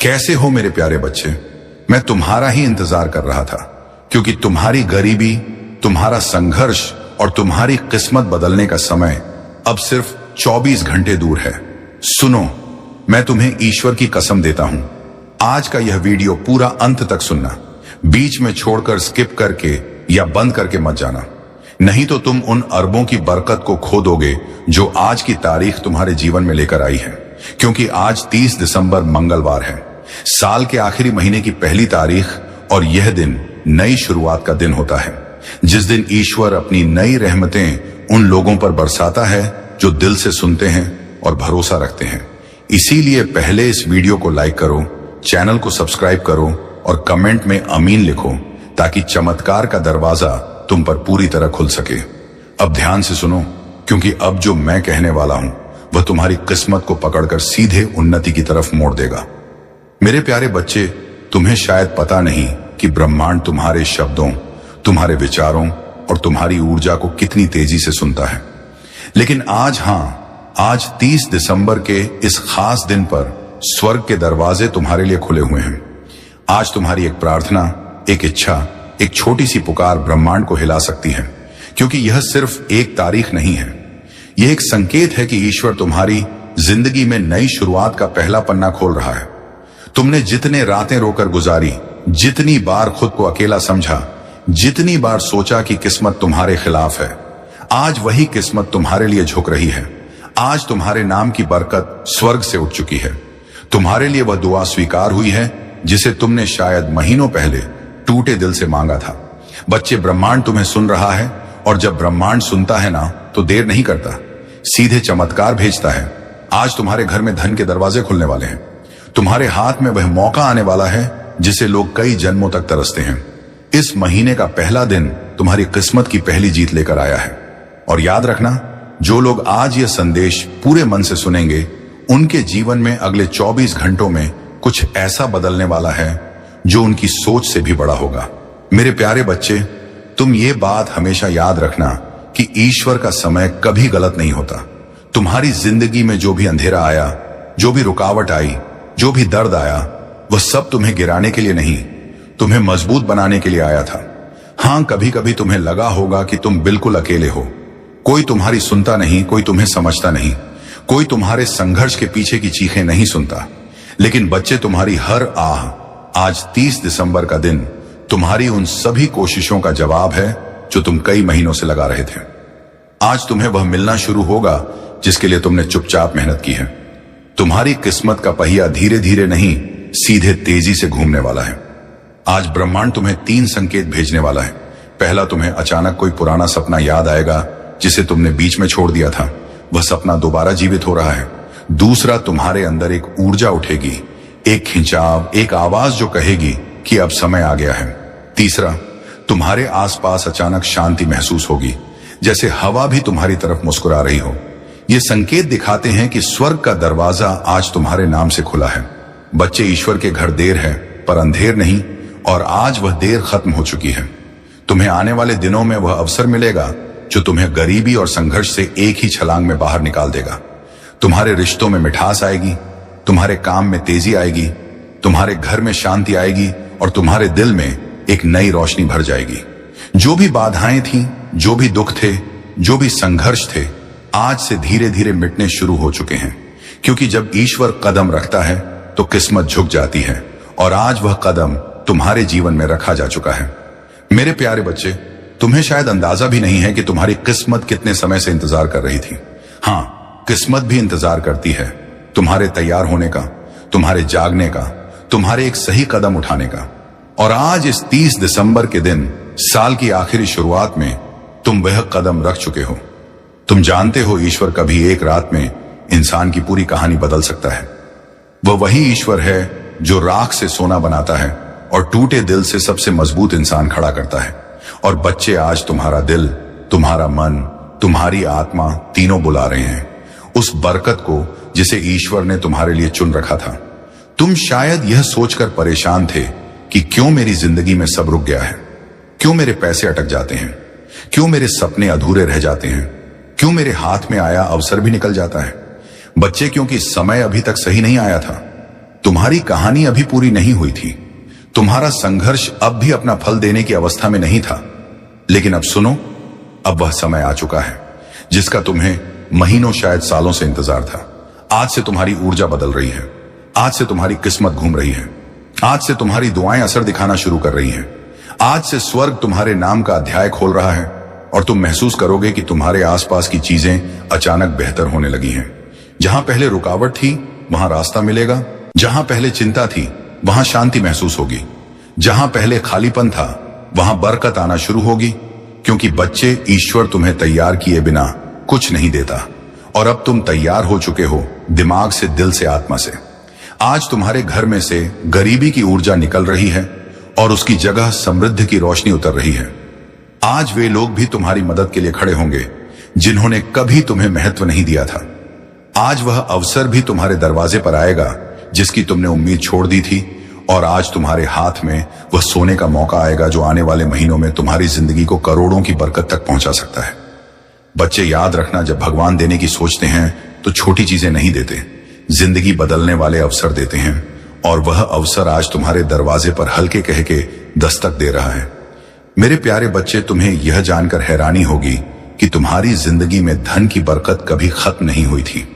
कैसे हो मेरे प्यारे बच्चे? मैं तुम्हारा ही इंतजार कर रहा था, क्योंकि तुम्हारी गरीबी, तुम्हारा संघर्ष और तुम्हारी किस्मत बदलने का समय अब सिर्फ 24 घंटे दूर है। सुनो, मैं तुम्हें ईश्वर की कसम देता हूं, आज का यह वीडियो पूरा अंत तक सुनना, बीच में छोड़कर स्किप करके या बंद करके मत जाना, नहीं तो तुम उन अरबों की बरकत को खो दोगे जो आज की तारीख तुम्हारे जीवन में लेकर आई है। क्योंकि आज 30 दिसंबर मंगलवार है, साल के आखिरी महीने की पहली तारीख, और यह दिन नई शुरुआत का दिन होता है, जिस दिन ईश्वर अपनी नई रहमतें उन लोगों पर बरसाता है जो दिल से सुनते हैं और भरोसा रखते हैं। इसीलिए पहले इस वीडियो को लाइक करो, चैनल को सब्सक्राइब करो और कमेंट में आमीन लिखो, ताकि चमत्कार का दरवाजा तुम पर पूरी तरह खुल सके। अब ध्यान से सुनो, क्योंकि अब जो मैं कहने वाला हूं वह तुम्हारी किस्मत को पकड़कर सीधे उन्नति की तरफ मोड़ देगा। मेरे प्यारे बच्चे, तुम्हें शायद पता नहीं कि ब्रह्मांड तुम्हारे शब्दों, तुम्हारे विचारों और तुम्हारी ऊर्जा को कितनी तेजी से सुनता है। लेकिन आज 30 दिसंबर के इस खास दिन पर स्वर्ग के दरवाजे तुम्हारे लिए खुले हुए हैं। आज तुम्हारी एक प्रार्थना, एक इच्छा, एक छोटी सी पुकार ब्रह्मांड को हिला सकती है, क्योंकि यह सिर्फ एक तारीख नहीं है, यह एक संकेत है कि ईश्वर तुम्हारी जिंदगी में नई शुरुआत का पहला पन्ना खोल रहा है। तुमने जितने रातें रोकर गुजारी, जितनी बार खुद को अकेला समझा, जितनी बार सोचा कि किस्मत तुम्हारे खिलाफ है, आज वही किस्मत तुम्हारे लिए झुक रही है। आज तुम्हारे नाम की बरकत स्वर्ग से उठ चुकी है। तुम्हारे लिए वह दुआ स्वीकार हुई है जिसे तुमने शायद महीनों पहले टूटे दिल से मांगा था। बच्चे, ब्रह्मांड तुम्हें सुन रहा है, और जब ब्रह्मांड सुनता है ना, तो देर नहीं करता, सीधे चमत्कार भेजता है। आज तुम्हारे घर में धन के दरवाजे खुलने वाले हैं। तुम्हारे हाथ में वह मौका आने वाला है जिसे लोग कई जन्मों तक तरसते हैं। इस महीने का पहला दिन तुम्हारी किस्मत की पहली जीत लेकर आया है। और याद रखना, जो लोग आज यह संदेश पूरे मन से सुनेंगे, उनके जीवन में अगले 24 घंटों में कुछ ऐसा बदलने वाला है जो उनकी सोच से भी बड़ा होगा। मेरे प्यारे बच्चे, तुम ये बात हमेशा याद रखना कि ईश्वर का समय कभी गलत नहीं होता। तुम्हारी जिंदगी में जो भी अंधेरा आया, जो भी रुकावट आई, जो भी दर्द आया, वह सब तुम्हें गिराने के लिए नहीं, तुम्हें मजबूत बनाने के लिए आया था। हां, कभी कभी तुम्हें लगा होगा कि तुम बिल्कुल अकेले हो, कोई तुम्हारी सुनता नहीं, कोई तुम्हें समझता नहीं, कोई तुम्हारे संघर्ष के पीछे की चीखें नहीं सुनता। लेकिन बच्चे, तुम्हारी हर आह आज 30 दिसंबर का दिन तुम्हारी उन सभी कोशिशों का जवाब है जो तुम कई महीनों से लगा रहे थे। आज तुम्हें वह मिलना शुरू होगा जिसके लिए तुमने चुपचाप मेहनत की है। तुम्हारी किस्मत का पहिया धीरे धीरे नहीं, सीधे तेजी से घूमने वाला है। आज ब्रह्मांड तुम्हें 3 संकेत भेजने वाला है। पहला, तुम्हें अचानक कोई पुराना सपना याद आएगा जिसे तुमने बीच में छोड़ दिया था, वह सपना दोबारा जीवित हो रहा है। दूसरा, तुम्हारे अंदर एक ऊर्जा उठेगी, एक खिंचाव, एक आवाज जो कहेगी कि अब समय आ गया है। तीसरा, तुम्हारे आसपास अचानक शांति महसूस होगी, जैसे हवा भी तुम्हारी तरफ मुस्कुरा रही हो। ये संकेत दिखाते हैं कि स्वर्ग का दरवाजा आज तुम्हारे नाम से खुला है। बच्चे, ईश्वर के घर देर है पर अंधेर नहीं, और आज वह देर खत्म हो चुकी है। तुम्हें आने वाले दिनों में वह अवसर मिलेगा जो तुम्हें गरीबी और संघर्ष से एक ही छलांग में बाहर निकाल देगा। तुम्हारे रिश्तों में मिठास आएगी, तुम्हारे काम में तेजी आएगी, तुम्हारे घर में शांति आएगी, और तुम्हारे दिल में एक नई रोशनी भर जाएगी। जो भी बाधाएं थीं, जो भी दुख थे, जो भी संघर्ष थे, आज से धीरे धीरे मिटने शुरू हो चुके हैं। क्योंकि जब ईश्वर कदम रखता है तो किस्मत झुक जाती है, और आज वह कदम तुम्हारे जीवन में रखा जा चुका है। मेरे प्यारे बच्चे, तुम्हें शायद अंदाजा भी नहीं है कि तुम्हारी किस्मत कितने समय से इंतजार कर रही थी। हां, किस्मत भी इंतजार करती है तुम्हारे तैयार होने का, तुम्हारे जागने का, तुम्हारे एक सही कदम उठाने का। और आज इस 30 दिसंबर के दिन, साल की आखिरी शुरुआत में, तुम वह कदम रख चुके हो। तुम जानते हो, ईश्वर कभी एक रात में इंसान की पूरी कहानी बदल सकता है। वह वही ईश्वर है जो राख से सोना बनाता है और टूटे दिल से सबसे मजबूत इंसान खड़ा करता है। और बच्चे, आज तुम्हारा दिल, तुम्हारा मन, तुम्हारी आत्मा तीनों बुला रहे हैं उस बरकत को जिसे ईश्वर ने तुम्हारे लिए चुन रखा था। तुम शायद यह सोचकर परेशान थे कि क्यों मेरी जिंदगी में सब रुक गया है, क्यों मेरे पैसे अटक जाते हैं, क्यों मेरे सपने अधूरे रह जाते हैं, क्यों मेरे हाथ में आया अवसर भी निकल जाता है। बच्चे, क्योंकि समय अभी तक सही नहीं आया था। तुम्हारी कहानी अभी पूरी नहीं हुई थी। तुम्हारा संघर्ष अब भी अपना फल देने की अवस्था में नहीं था। लेकिन अब सुनो, अब वह समय आ चुका है जिसका तुम्हें महीनों शायद सालों से इंतजार था। आज से तुम्हारी ऊर्जा बदल रही है। आज से तुम्हारी किस्मत घूम रही है। आज से तुम्हारी दुआएं असर दिखाना शुरू कर रही हैं। आज से स्वर्ग तुम्हारे नाम का अध्याय खोल रहा है और तुम महसूस करोगे कि तुम्हारे आसपास की चीजें अचानक बेहतर होने लगी हैं। जहां पहले रुकावट थी वहां रास्ता मिलेगा। जहां पहले चिंता थी वहां शांति महसूस होगी। जहां पहले खालीपन था वहां बरकत आना शुरू होगी, क्योंकि बच्चे, ईश्वर तुम्हें तैयार किए बिना कुछ नहीं देता। और अब तुम तैयार हो चुके हो, दिमाग से, दिल से, आत्मा से। आज तुम्हारे घर में से गरीबी की ऊर्जा निकल रही है और उसकी जगह समृद्धि की रोशनी उतर रही है। आज वे लोग भी तुम्हारी मदद के लिए खड़े होंगे जिन्होंने कभी तुम्हें महत्व नहीं दिया था। आज वह अवसर भी तुम्हारे दरवाजे पर आएगा जिसकी तुमने उम्मीद छोड़ दी थी। और आज तुम्हारे हाथ में वह सोने का मौका आएगा जो आने वाले महीनों में तुम्हारी जिंदगी को करोड़ों की बरकत तक पहुंचा सकता है। बच्चे, याद रखना, जब भगवान देने की सोचते हैं तो छोटी चीजें नहीं देते, जिंदगी बदलने वाले अवसर देते हैं। और वह अवसर आज तुम्हारे दरवाजे पर हल्के कह के दस्तक दे रहा है। मेरे प्यारे बच्चे, तुम्हें यह जानकर हैरानी होगी कि तुम्हारी जिंदगी में धन की बरकत कभी खत्म नहीं हुई थी,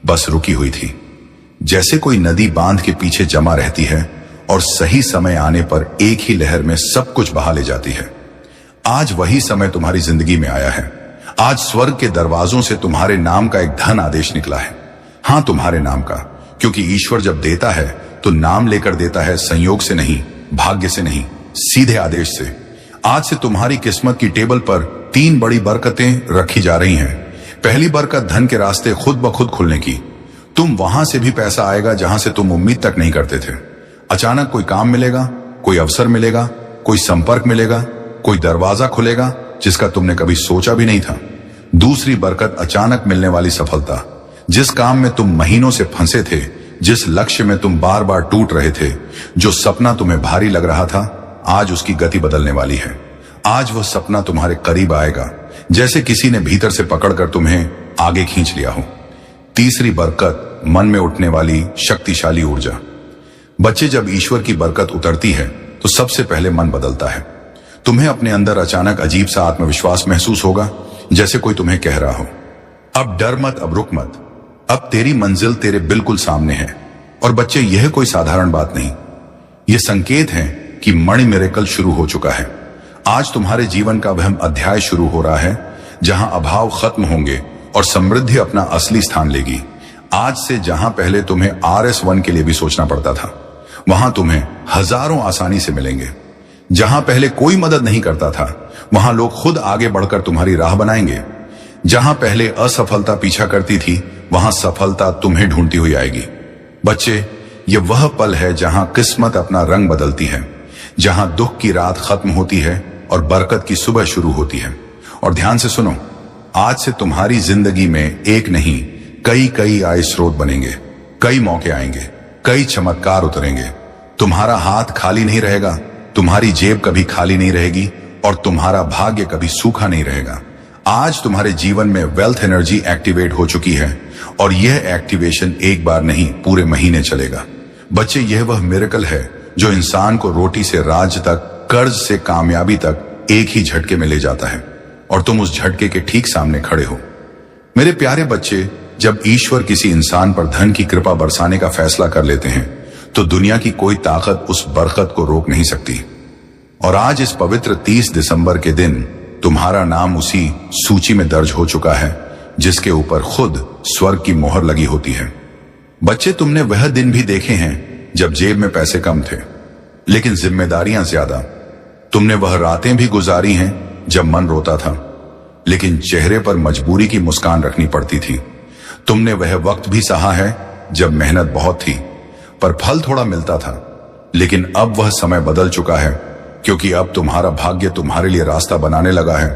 बस रुकी हुई थी। जैसे कोई नदी बांध के पीछे जमा रहती है और सही समय आने पर एक ही लहर में सब कुछ बहा ले जाती है। आज वही समय तुम्हारी जिंदगी में आया है। आज स्वर्ग के दरवाजों से तुम्हारे नाम का एक धन आदेश निकला है। हां, तुम्हारे नाम का, क्योंकि ईश्वर जब देता है तो नाम लेकर देता है, संयोग से नहीं, भाग्य से नहीं, सीधे आदेश से। आज से तुम्हारी किस्मत की टेबल पर 3 बड़ी बरकतें रखी जा रही हैं। पहली बरकत, धन के रास्ते खुद ब खुद खुलने की। तुम वहां से भी पैसा आएगा जहां से तुम उम्मीद तक नहीं करते थे। अचानक कोई काम मिलेगा, कोई अवसर मिलेगा, कोई संपर्क मिलेगा, कोई दरवाजा खुलेगा जिसका तुमने कभी सोचा भी नहीं था। दूसरी बरकत, अचानक मिलने वाली सफलता। जिस काम में तुम महीनों से फंसे थे, जिस लक्ष्य में तुम बार बार टूट रहे थे, जो सपना तुम्हें भारी लग रहा था, आज उसकी गति बदलने वाली है। आज वह सपना तुम्हारे करीब आएगा जैसे किसी ने भीतर से पकड़कर तुम्हें आगे खींच लिया हो। तीसरी बरकत, मन में उठने वाली शक्तिशाली ऊर्जा। बच्चे, जब ईश्वर की बरकत उतरती है तो सबसे पहले मन बदलता है। तुम्हें अपने अंदर अचानक अजीब सा आत्मविश्वास महसूस होगा, जैसे कोई तुम्हें कह रहा हो, अब डर मत, अब रुक मत, अब तेरी मंजिल तेरे बिल्कुल सामने है। और बच्चे, यह कोई साधारण बात नहीं, यह संकेत है कि मणि मिरेकल शुरू हो चुका है। आज तुम्हारे जीवन का वह अध्याय शुरू हो रहा है जहां अभाव खत्म होंगे और समृद्धि अपना असली स्थान लेगी। आज से जहां पहले तुम्हें RS1 के लिए भी सोचना पड़ता था, वहां तुम्हें हजारों आसानी से मिलेंगे। जहां पहले कोई मदद नहीं करता था, वहां लोग खुद आगे बढ़कर तुम्हारी राह बनाएंगे। जहां पहले असफलता पीछा करती थी, वहां सफलता तुम्हें ढूंढती हुई आएगी। बच्चे, यह वह पल है जहां किस्मत अपना रंग बदलती है, जहां दुख की रात खत्म होती है और बरकत की सुबह शुरू होती है। और ध्यान से सुनो, आज से तुम्हारी जिंदगी में एक नहीं, कई आय स्रोत बनेंगे, कई मौके आएंगे, कई चमत्कार उतरेंगे। तुम्हारा हाथ खाली नहीं रहेगा, तुम्हारी जेब कभी खाली नहीं रहेगी और तुम्हारा भाग्य कभी सूखा नहीं रहेगा। आज तुम्हारे जीवन में वेल्थ एनर्जी एक्टिवेट हो चुकी है और यह एक्टिवेशन एक बार नहीं, पूरे महीने चलेगा। बच्चे, यह वह मिरेकल है जो इंसान को रोटी से राज तक, कर्ज से कामयाबी तक एक ही झटके में ले जाता है और तुम उस झटके के ठीक सामने खड़े हो। मेरे प्यारे बच्चे, जब ईश्वर किसी इंसान पर धन की कृपा बरसाने का फैसला कर लेते हैं तो दुनिया की कोई ताकत उस बरकत को रोक नहीं सकती। और आज इस पवित्र 30 दिसंबर के दिन तुम्हारा नाम उसी सूची में दर्ज हो चुका है जिसके ऊपर खुद स्वर्ग की मोहर लगी होती है। बच्चे, तुमने वह दिन भी देखे हैं जब जेब में पैसे कम थे लेकिन जिम्मेदारियां ज्यादा। तुमने वह रातें भी गुजारी हैं जब मन रोता था लेकिन चेहरे पर मजबूरी की मुस्कान रखनी पड़ती थी। तुमने वह वक्त भी सहा है जब मेहनत बहुत थी पर फल थोड़ा मिलता था। लेकिन अब वह समय बदल चुका है, क्योंकि अब तुम्हारा भाग्य तुम्हारे लिए रास्ता बनाने लगा है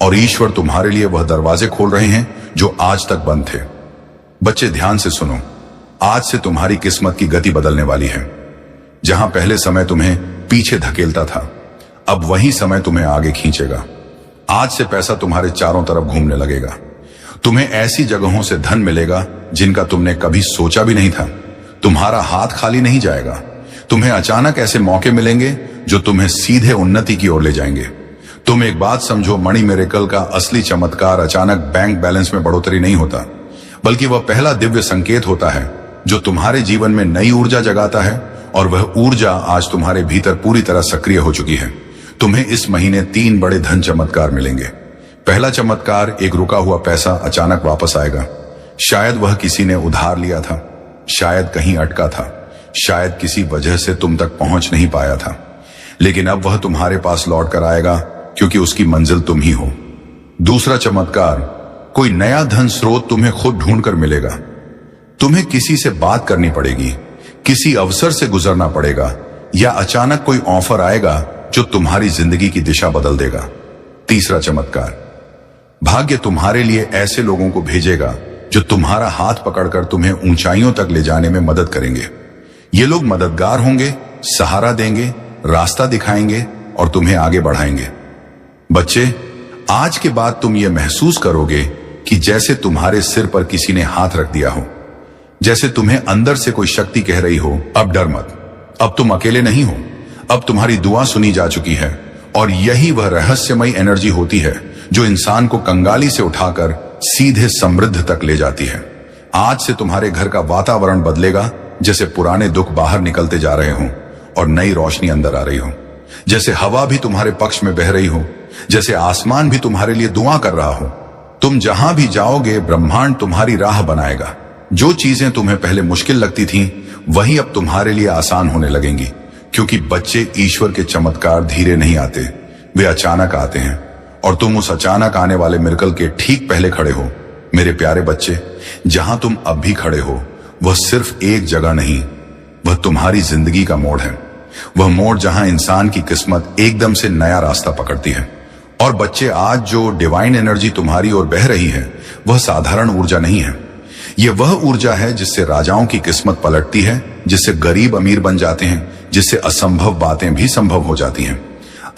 और ईश्वर तुम्हारे लिए वह दरवाजे खोल रहे हैं जो आज तक बंद थे। बच्चे, ध्यान से सुनो, आज से तुम्हारी किस्मत की गति बदलने वाली है। जहां पहले समय तुम्हें पीछे धकेलता था, अब वही समय तुम्हें आगे खींचेगा। आज से पैसा तुम्हारे चारों तरफ घूमने लगेगा। तुम्हें ऐसी जगहों से धन मिलेगा जिनका तुमने कभी सोचा भी नहीं था। तुम्हारा हाथ खाली नहीं जाएगा। तुम्हें अचानक ऐसे मौके मिलेंगे जो तुम्हें सीधे उन्नति की ओर ले जाएंगे। तुम एक बात समझो, मणि मिरेकल का असली चमत्कार अचानक बैंक बैलेंस में बढ़ोतरी नहीं होता, बल्कि वह पहला दिव्य संकेत होता है जो तुम्हारे जीवन में नई ऊर्जा जगाता है, और वह ऊर्जा आज तुम्हारे भीतर पूरी तरह सक्रिय हो चुकी है। तुम्हें इस महीने 3 बड़े धन चमत्कार मिलेंगे। पहला चमत्कार, एक रुका हुआ पैसा अचानक वापस आएगा। शायद वह किसी ने उधार लिया था, शायद कहीं अटका था, शायद किसी वजह से तुम तक पहुंच नहीं पाया था, लेकिन अब वह तुम्हारे पास लौट कर आएगा, क्योंकि उसकी मंजिल तुम ही हो। दूसरा चमत्कार, कोई नया धन स्रोत तुम्हें खुद ढूंढ कर मिलेगा। तुम्हें किसी से बात करनी पड़ेगी, किसी अवसर से गुजरना पड़ेगा, या अचानक कोई ऑफर आएगा जो तुम्हारी जिंदगी की दिशा बदल देगा। तीसरा चमत्कार, भाग्य तुम्हारे लिए ऐसे लोगों को भेजेगा जो तुम्हारा हाथ पकड़कर तुम्हें ऊंचाइयों तक ले जाने में मदद करेंगे। ये लोग मददगार होंगे, सहारा देंगे, रास्ता दिखाएंगे और तुम्हें आगे बढ़ाएंगे। बच्चे, आज के बाद तुम ये महसूस करोगे कि जैसे तुम्हारे सिर पर किसी ने हाथ रख दिया हो, जैसे तुम्हें अंदर से कोई शक्ति कह रही हो, अब डर मत, अब तुम अकेले नहीं हो, अब तुम्हारी दुआ सुनी जा चुकी है। और यही वह रहस्यमयी एनर्जी होती है जो इंसान को कंगाली से उठाकर सीधे समृद्ध तक ले जाती है। आज से तुम्हारे घर का वातावरण बदलेगा, जैसे पुराने दुख बाहर निकलते जा रहे हों और नई रोशनी अंदर आ रही हो, जैसे हवा भी तुम्हारे पक्ष में बह रही हो, जैसे आसमान भी तुम्हारे लिए दुआ कर रहा हो। तुम जहां भी जाओगे, ब्रह्मांड तुम्हारी राह बनाएगा। जो चीजें तुम्हें पहले मुश्किल लगती थीं, वही अब तुम्हारे लिए आसान होने लगेंगी, क्योंकि बच्चे, ईश्वर के चमत्कार धीरे नहीं आते, वे अचानक आते हैं, और तुम उस अचानक आने वाले मिरेकल के ठीक पहले खड़े हो। मेरे प्यारे बच्चे, जहां तुम अब भी खड़े हो, वह सिर्फ एक जगह नहीं, वह तुम्हारी जिंदगी का मोड़ है। वह मोड़ जहां इंसान की किस्मत एकदम से नया रास्ता पकड़ती है। और बच्चे, आज जो डिवाइन एनर्जी तुम्हारी ओर बह रही है, वह साधारण ऊर्जा नहीं है। यह वह ऊर्जा है जिससे राजाओं की किस्मत पलटती है, जिससे गरीब अमीर बन जाते हैं, जिससे असंभव बातें भी संभव हो जाती हैं।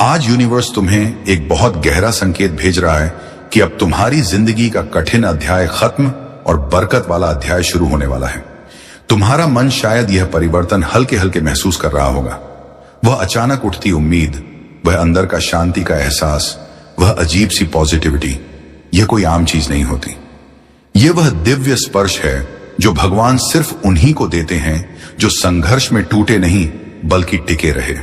आज यूनिवर्स तुम्हें एक बहुत गहरा संकेत भेज रहा है कि अब तुम्हारी जिंदगी का कठिन अध्याय खत्म और बरकत वाला अध्याय शुरू होने वाला है। तुम्हारा मन शायद यह परिवर्तन हल्के हल्के महसूस कर रहा होगा। वह अचानक उठती उम्मीद, वह अंदर का शांति का एहसास, वह अजीब सी पॉजिटिविटी, यह कोई आम चीज नहीं होती। यह वह दिव्य स्पर्श है जो भगवान सिर्फ उन्हीं को देते हैं जो संघर्ष में टूटे नहीं बल्कि टिके रहे।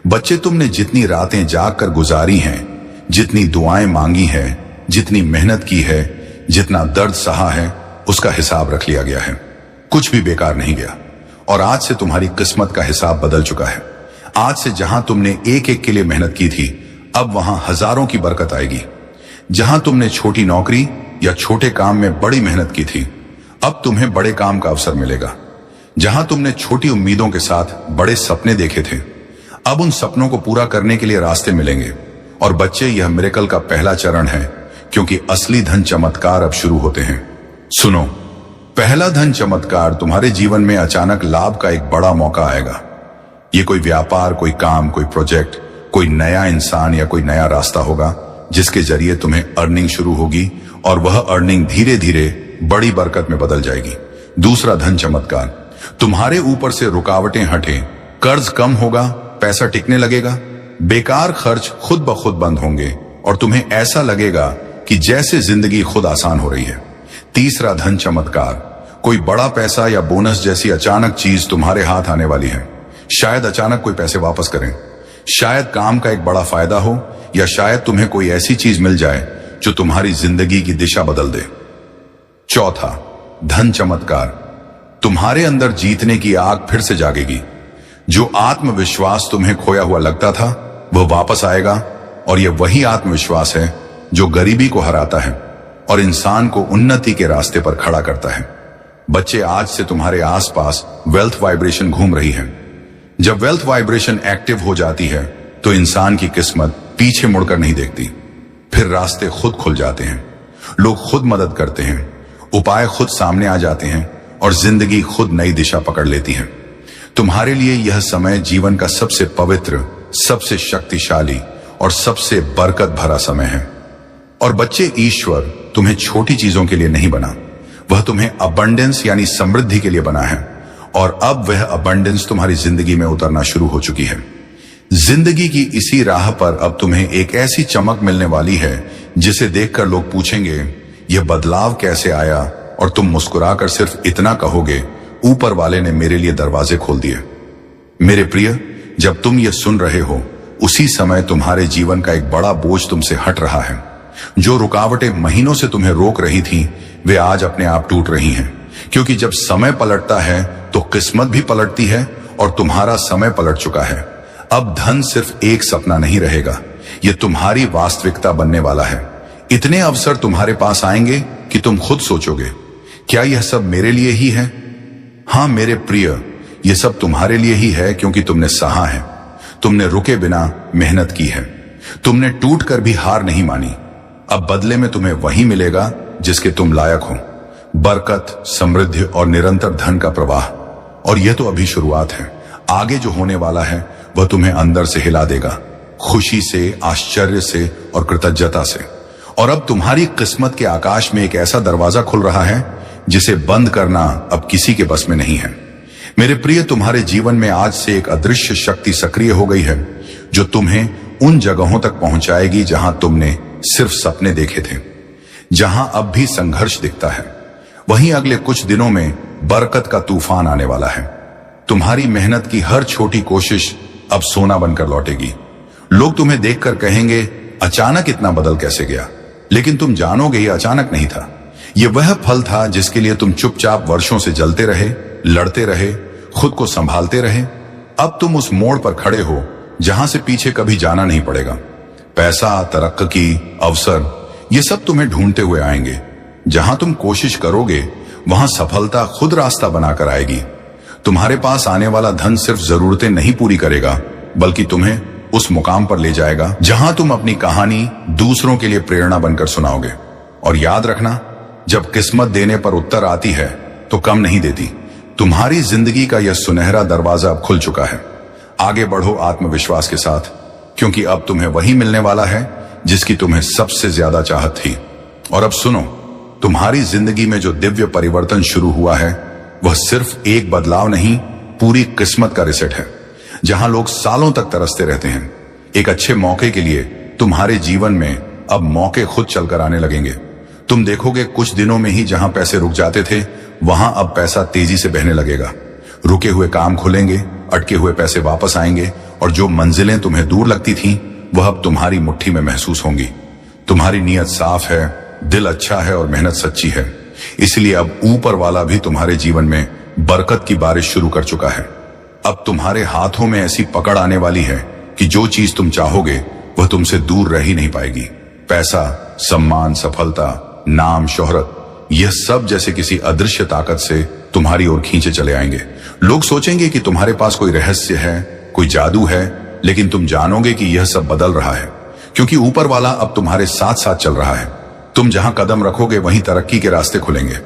बच्चे, तुमने जितनी रातें जागकर गुजारी हैं, जितनी दुआएं मांगी हैं, जितनी मेहनत की है, जितना दर्द सहा है, उसका हिसाब रख लिया गया है। कुछ भी बेकार नहीं गया। और आज से तुम्हारी किस्मत का हिसाब बदल चुका है। आज से जहां तुमने एक एक के लिए मेहनत की थी, अब वहां हजारों की बरकत आएगी। जहां तुमने छोटी नौकरी या छोटे काम में बड़ी मेहनत की थी, अब तुम्हें बड़े काम का अवसर मिलेगा। जहां तुमने छोटी उम्मीदों के साथ बड़े सपने देखे थे, अब उन सपनों को पूरा करने के लिए रास्ते मिलेंगे। और बच्चे, यह मिरेकल का पहला चरण है, क्योंकि असली धन चमत्कार अब शुरू होते हैं। सुनो, पहला धन चमत्कार, तुम्हारे जीवन में अचानक लाभ का एक बड़ा मौका आएगा। ये कोई व्यापार, कोई काम, कोई प्रोजेक्ट, कोई नया इंसान या कोई नया रास्ता होगा जिसके जरिए तुम्हें अर्निंग शुरू होगी, और वह अर्निंग धीरे धीरे बड़ी बरकत में बदल जाएगी। दूसरा धन चमत्कार, तुम्हारे ऊपर से रुकावटें हटे, कर्ज कम होगा, पैसा टिकने लगेगा, बेकार खर्च खुद ब खुद बंद होंगे, और तुम्हें ऐसा लगेगा कि जैसे जिंदगी खुद आसान हो रही है। तीसरा धन चमत्कार, कोई बड़ा पैसा या बोनस जैसी अचानक चीज तुम्हारे हाथ आने वाली है। शायद अचानक कोई पैसे वापस करें, शायद काम का एक बड़ा फायदा हो, या शायद तुम्हें कोई ऐसी चीज मिल जाए जो तुम्हारी जिंदगी की दिशा बदल दे। चौथा धन चमत्कार, तुम्हारे अंदर जीतने की आग फिर से जागेगी। जो आत्मविश्वास तुम्हें खोया हुआ लगता था, वह वापस आएगा, और यह वही आत्मविश्वास है जो गरीबी को हराता है और इंसान को उन्नति के रास्ते पर खड़ा करता है। बच्चे, आज से तुम्हारे आसपास वेल्थ वाइब्रेशन घूम रही है। जब वेल्थ वाइब्रेशन एक्टिव हो जाती है, तो इंसान की किस्मत पीछे मुड़कर नहीं देखती। फिर रास्ते खुद खुल जाते हैं, लोग खुद मदद करते हैं, उपाय खुद सामने आ जाते हैं, और जिंदगी खुद नई दिशा पकड़ लेती है। तुम्हारे लिए यह समय जीवन का सबसे पवित्र, सबसे शक्तिशाली और सबसे बरकत भरा समय है। और बच्चे, ईश्वर तुम्हें छोटी चीजों के लिए नहीं बना, वह तुम्हें अबंडेंस यानी समृद्धि के लिए बना है। और अब वह अबंडेंस तुम्हारी जिंदगी में उतरना शुरू हो चुकी है। जिंदगी की इसी राह पर अब तुम्हें एक ऐसी चमक मिलने वाली है जिसे देखकर लोग पूछेंगे यह बदलाव कैसे आया, और तुम मुस्कुराकर सिर्फ इतना कहोगे, ऊपर वाले ने मेरे लिए दरवाजे खोल दिए। मेरे प्रिय, जब तुम ये सुन रहे हो उसी समय तुम्हारे जीवन का एक बड़ा बोझ तुमसे हट रहा है। जो रुकावटें महीनों से तुम्हें रोक रही थीं, वे आज अपने आप टूट रही हैं, क्योंकि जब समय पलटता है तो किस्मत भी पलटती है और तुम्हारा समय पलट चुका है। अब धन सिर्फ एक सपना नहीं रहेगा, यह तुम्हारी वास्तविकता बनने वाला है। इतने अवसर तुम्हारे पास आएंगे कि तुम खुद सोचोगे, क्या यह सब मेरे लिए ही है? हाँ मेरे प्रिय, यह सब तुम्हारे लिए ही है, क्योंकि तुमने सहा है, तुमने रुके बिना मेहनत की है, तुमने टूट कर भी हार नहीं मानी। अब बदले में तुम्हें वही मिलेगा जिसके तुम लायक हो, बरकत, समृद्धि और निरंतर धन का प्रवाह। और यह तो अभी शुरुआत है, आगे जो होने वाला है वह तुम्हें अंदर से हिला देगा, खुशी से, आश्चर्य से और कृतज्ञता से। और अब तुम्हारी किस्मत के आकाश में एक ऐसा दरवाजा खुल रहा है जिसे बंद करना अब किसी के बस में नहीं है। मेरे प्रिय, तुम्हारे जीवन में आज से एक अदृश्य शक्ति सक्रिय हो गई है जो तुम्हें उन जगहों तक पहुंचाएगी जहां तुमने सिर्फ सपने देखे थे। जहां अब भी संघर्ष दिखता है, वहीं अगले कुछ दिनों में बरकत का तूफान आने वाला है। तुम्हारी मेहनत की हर छोटी कोशिश अब सोना बनकर लौटेगी। लोग तुम्हें देखकर कहेंगे, अचानक इतना बदल कैसे गया? लेकिन तुम जानोगे यह अचानक नहीं था, यह वह फल था जिसके लिए तुम चुपचाप वर्षों से जलते रहे, लड़ते रहे, खुद को संभालते रहे। अब तुम उस मोड़ पर खड़े हो जहां से पीछे कभी जाना नहीं पड़ेगा। पैसा, तरक्की, अवसर, ये सब तुम्हें ढूंढते हुए आएंगे। जहां तुम कोशिश करोगे वहां सफलता खुद रास्ता बनाकर आएगी। तुम्हारे पास आने वाला धन सिर्फ जरूरतें नहीं पूरी करेगा, बल्कि तुम्हें उस मुकाम पर ले जाएगा जहां तुम अपनी कहानी दूसरों के लिए प्रेरणा बनकर सुनाओगे। और याद रखना, जब किस्मत देने पर उत्तर आती है तो कम नहीं देती। तुम्हारी जिंदगी का यह सुनहरा दरवाजा अब खुल चुका है। आगे बढ़ो आत्मविश्वास के साथ, क्योंकि अब तुम्हें वही मिलने वाला है जिसकी तुम्हें सबसे ज्यादा चाहत थी। और अब सुनो, तुम्हारी जिंदगी में जो दिव्य परिवर्तन शुरू हुआ है वह सिर्फ एक बदलाव नहीं, पूरी किस्मत का रिसेट है। जहां लोग सालों तक तरसते रहते हैं एक अच्छे मौके के लिए, तुम्हारे जीवन में अब मौके खुद चलकर आने लगेंगे। तुम देखोगे कुछ दिनों में ही जहां पैसे रुक जाते थे वहां अब पैसा तेजी से बहने लगेगा। रुके हुए काम खुलेंगे, अटके हुए पैसे वापस आएंगे, और जो मंजिलें तुम्हें दूर लगती थीं वह अब तुम्हारी मुट्ठी में महसूस होंगी। तुम्हारी नीयत साफ है, दिल अच्छा है और मेहनत सच्ची है, इसलिए अब ऊपर वाला भी तुम्हारे जीवन में बरकत की बारिश शुरू कर चुका है। अब तुम्हारे हाथों में ऐसी पकड़ आने वाली है कि जो चीज तुम चाहोगे वह तुमसे दूर रह ही नहीं पाएगी। पैसा, सम्मान, सफलता, नाम, शोहरत, यह सब जैसे किसी अदृश्य ताकत से तुम्हारी ओर खींचे चले आएंगे। लोग सोचेंगे कि तुम्हारे पास कोई रहस्य है, कोई जादू है, लेकिन तुम जानोगे कि यह सब बदल रहा है, क्योंकि ऊपर वाला अब तुम्हारे साथ साथ चल रहा है। तुम जहां कदम रखोगे वहीं तरक्की के रास्ते खुलेंगे।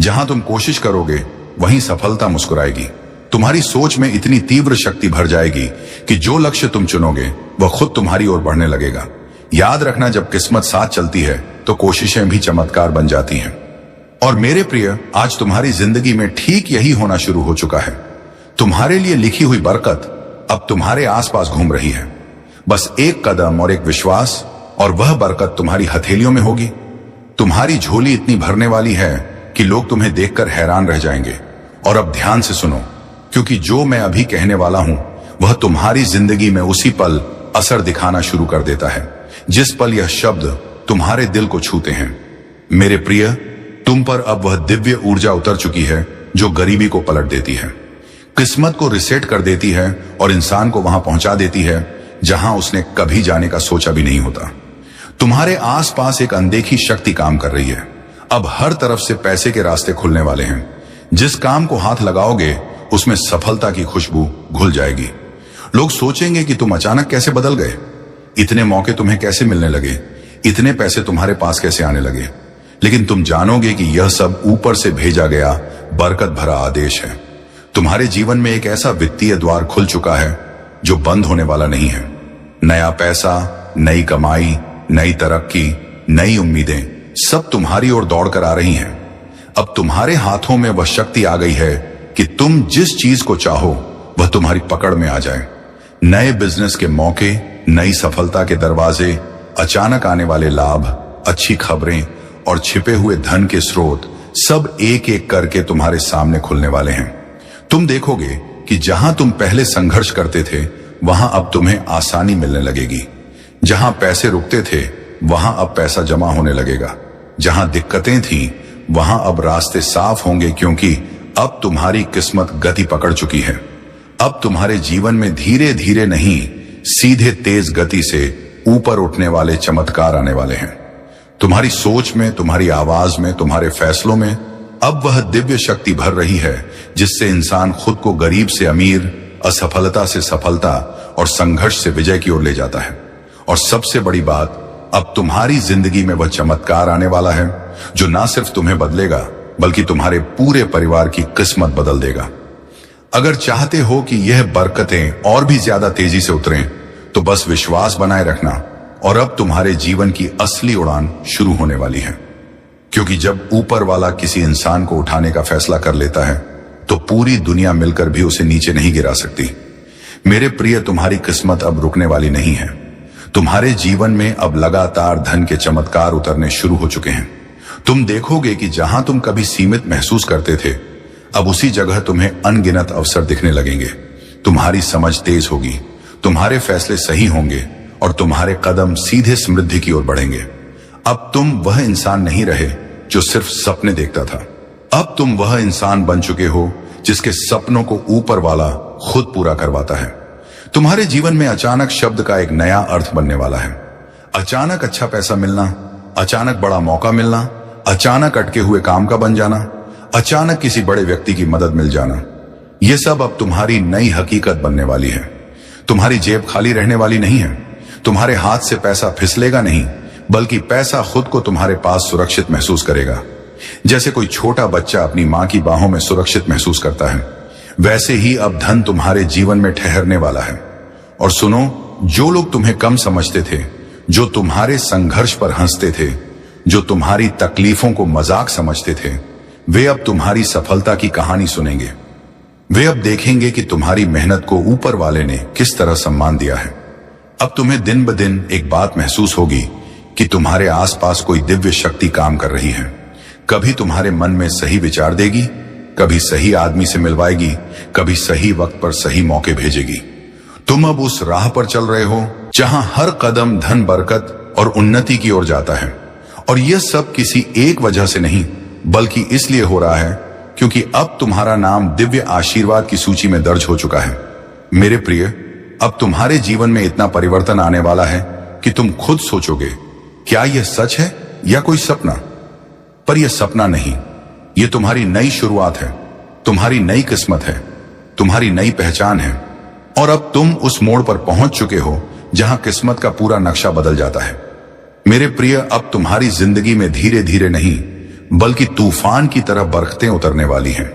जहां तुम कोशिश करोगे वहीं सफलता मुस्कुराएगी। तुम्हारी सोच में इतनी तीव्र शक्ति भर जाएगी कि जो लक्ष्य तुम चुनोगे वह खुद तुम्हारी ओर बढ़ने लगेगा। याद रखना, जब किस्मत साथ चलती है तो कोशिशें भी चमत्कार बन जाती हैं। और मेरे प्रिय, आज तुम्हारी जिंदगी में ठीक यही होना शुरू हो चुका है। तुम्हारे लिए लिखी हुई बरकत अब तुम्हारे आसपास घूम रही है। बस एक कदम और एक विश्वास, और वह बरकत तुम्हारी हथेलियों में होगी। तुम्हारी झोली इतनी भरने वाली है कि लोग तुम्हें देखकर हैरान रह जाएंगे। और अब ध्यान से सुनो, क्योंकि जो मैं अभी कहने वाला हूं वह तुम्हारी जिंदगी में उसी पल असर दिखाना शुरू कर देता है जिस पल यह शब्द तुम्हारे दिल को छूते हैं। मेरे प्रिय, तुम पर अब वह दिव्य ऊर्जा उतर चुकी है जो गरीबी को पलट देती है, किस्मत को रिसेट कर देती है और इंसान को वहां पहुंचा देती है जहां उसने कभी जाने का सोचा भी नहीं होता। तुम्हारे आसपास एक अनदेखी शक्ति काम कर रही है। अब हर तरफ से पैसे के रास्ते खुलने वाले हैं। जिस काम को हाथ लगाओगे उसमें सफलता की खुशबू घुल जाएगी। लोग सोचेंगे कि तुम अचानक कैसे बदल गए, इतने मौके तुम्हें कैसे मिलने लगे, इतने पैसे तुम्हारे पास कैसे आने लगे। लेकिन तुम जानोगे कि यह सब ऊपर से भेजा गया बरकत भरा आदेश है। तुम्हारे जीवन में एक ऐसा वित्तीय द्वार खुल चुका है जो बंद होने वाला नहीं है। नया पैसा, नई कमाई, नई तरक्की, नई उम्मीदें सब तुम्हारी ओर दौड़ कर आ रही हैं। अब तुम्हारे हाथों में वह शक्ति आ गई है कि तुम जिस चीज को चाहो वह तुम्हारी पकड़ में आ जाए। नए बिजनेस के मौके, नई सफलता के दरवाजे, अचानक आने वाले लाभ, अच्छी खबरें और छिपे हुए धन के स्रोत सब एक एक करके तुम्हारे सामने खुलने वाले हैं। तुम देखोगे कि जहां तुम पहले संघर्ष करते थे वहां अब तुम्हें आसानी मिलने लगेगी। जहां पैसे रुकते थे वहां अब पैसा जमा होने लगेगा। जहां दिक्कतें थीं वहां अब रास्ते साफ होंगे, क्योंकि अब तुम्हारी किस्मत गति पकड़ चुकी है। अब तुम्हारे जीवन में धीरे धीरे नहीं, सीधे तेज गति से ऊपर उठने वाले चमत्कार आने वाले हैं। तुम्हारी सोच में, तुम्हारी आवाज में, तुम्हारे फैसलों में अब वह दिव्य शक्ति भर रही है जिससे इंसान खुद को गरीब से अमीर, असफलता से सफलता और संघर्ष से विजय की ओर ले जाता है। और सबसे बड़ी बात, अब तुम्हारी जिंदगी में वह चमत्कार आने वाला है जो ना सिर्फ तुम्हें बदलेगा बल्कि तुम्हारे पूरे परिवार की किस्मत बदल देगा। अगर चाहते हो कि यह बरकतें और भी ज्यादा तेजी से उतरें तो बस विश्वास बनाए रखना, और अब तुम्हारे जीवन की असली उड़ान शुरू होने वाली है। क्योंकि जब ऊपर वाला किसी इंसान को उठाने का फैसला कर लेता है तो पूरी दुनिया मिलकर भी उसे नीचे नहीं गिरा सकती। मेरे प्रिय, तुम्हारी किस्मत अब रुकने वाली नहीं है। तुम्हारे जीवन में अब लगातार धन के चमत्कार उतरने शुरू हो चुके हैं। तुम देखोगे कि जहां तुम कभी सीमित महसूस करते थे, अब उसी जगह तुम्हें अनगिनत अवसर दिखने लगेंगे। तुम्हारी समझ तेज होगी, तुम्हारे फैसले सही होंगे और तुम्हारे कदम सीधे समृद्धि की ओर बढ़ेंगे। अब तुम वह इंसान नहीं रहे जो सिर्फ सपने देखता था। अब तुम वह इंसान बन चुके हो जिसके सपनों को ऊपर वाला खुद पूरा करवाता है। तुम्हारे जीवन में अचानक शब्द का एक नया अर्थ बनने वाला है। अचानक अच्छा पैसा मिलना, अचानक बड़ा मौका मिलना, अचानक अटके हुए काम का बन जाना, अचानक किसी बड़े व्यक्ति की मदद मिल जाना, यह सब अब तुम्हारी नई हकीकत बनने वाली है। तुम्हारी जेब खाली रहने वाली नहीं है। तुम्हारे हाथ से पैसा फिसलेगा नहीं, बल्कि पैसा खुद को तुम्हारे पास सुरक्षित महसूस करेगा। जैसे कोई छोटा बच्चा अपनी मां की बाहों में सुरक्षित महसूस करता है, वैसे ही अब धन तुम्हारे जीवन में ठहरने वाला है। और सुनो, जो लोग तुम्हें कम समझते थे, जो तुम्हारे संघर्ष पर हंसते थे, जो तुम्हारी तकलीफों को मजाक समझते थे, वे अब तुम्हारी सफलता की कहानी सुनेंगे। वे अब देखेंगे कि तुम्हारी मेहनत को ऊपर वाले ने किस तरह सम्मान दिया है। अब तुम्हें दिन ब दिन एक बात महसूस होगी कि तुम्हारे आसपास कोई दिव्य शक्ति काम कर रही है। कभी तुम्हारे मन में सही विचार देगी, कभी सही आदमी से मिलवाएगी, कभी सही वक्त पर सही मौके भेजेगी। तुम अब उस राह पर चल रहे हो जहां हर कदम धन, बरकत और उन्नति की ओर जाता है। और यह सब किसी एक वजह से नहीं, बल्कि इसलिए हो रहा है क्योंकि अब तुम्हारा नाम दिव्य आशीर्वाद की सूची में दर्ज हो चुका है। मेरे प्रिय, अब तुम्हारे जीवन में इतना परिवर्तन आने वाला है कि तुम खुद सोचोगे, क्या यह सच है या कोई सपना? पर यह सपना नहीं, यह तुम्हारी नई शुरुआत है, तुम्हारी नई किस्मत है, तुम्हारी नई पहचान है। और अब तुम उस मोड़ पर पहुंच चुके हो जहां किस्मत का पूरा नक्शा बदल जाता है। मेरे प्रिय, अब तुम्हारी जिंदगी में धीरे धीरे नहीं, बल्कि तूफान की तरह बरकतें उतरने वाली हैं।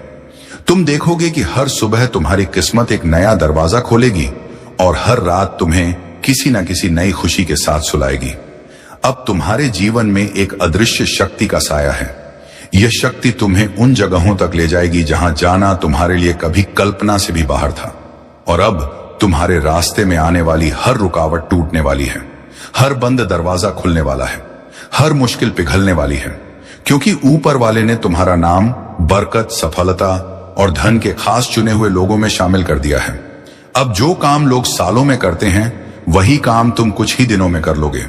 तुम देखोगे कि हर सुबह तुम्हारी किस्मत एक नया दरवाजा खोलेगी और हर रात तुम्हें किसी न किसी नई खुशी के साथ सुलाएगी। अब तुम्हारे जीवन में एक अदृश्य शक्ति का साया है। यह शक्ति तुम्हें उन जगहों तक ले जाएगी जहां जाना तुम्हारे लिए कभी कल्पना से भी बाहर था। और अब तुम्हारे रास्ते में आने वाली हर रुकावट टूटने वाली है, हर बंद दरवाजा खुलने वाला है, हर मुश्किल पिघलने वाली है, क्योंकि ऊपर वाले ने तुम्हारा नाम बरकत, सफलता और धन के खास चुने हुए लोगों में शामिल कर दिया है। अब जो काम लोग सालों में करते हैं, वही काम तुम कुछ ही दिनों में कर लोगे।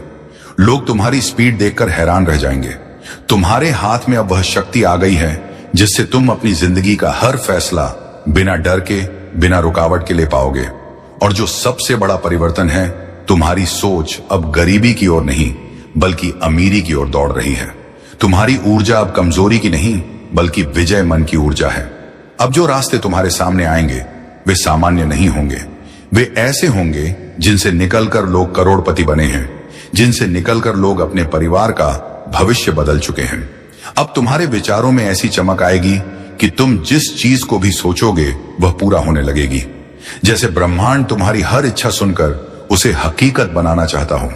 लोग तुम्हारी स्पीड देखकर हैरान रह जाएंगे। तुम्हारे हाथ में अब वह शक्ति आ गई है जिससे तुम अपनी जिंदगी का हर फैसला बिना डर के, बिना रुकावट के ले पाओगे। और जो सबसे बड़ा परिवर्तन है, तुम्हारी सोच अब गरीबी की ओर नहीं, बल्कि अमीरी की ओर दौड़ रही है। तुम्हारी ऊर्जा अब कमजोरी की नहीं, बल्कि विजय मन की ऊर्जा है। अब जो रास्ते तुम्हारे सामने आएंगे वे सामान्य नहीं होंगे। वे ऐसे होंगे जिनसे निकलकर लोग करोड़पति बने हैं, जिनसे निकलकर लोग अपने परिवार का भविष्य बदल चुके हैं। अब तुम्हारे विचारों में ऐसी चमक आएगी कि तुम जिस चीज को भी सोचोगे वह पूरा होने लगेगी। जैसे ब्रह्मांड तुम्हारी हर इच्छा सुनकर उसे हकीकत बनाना चाहता हो।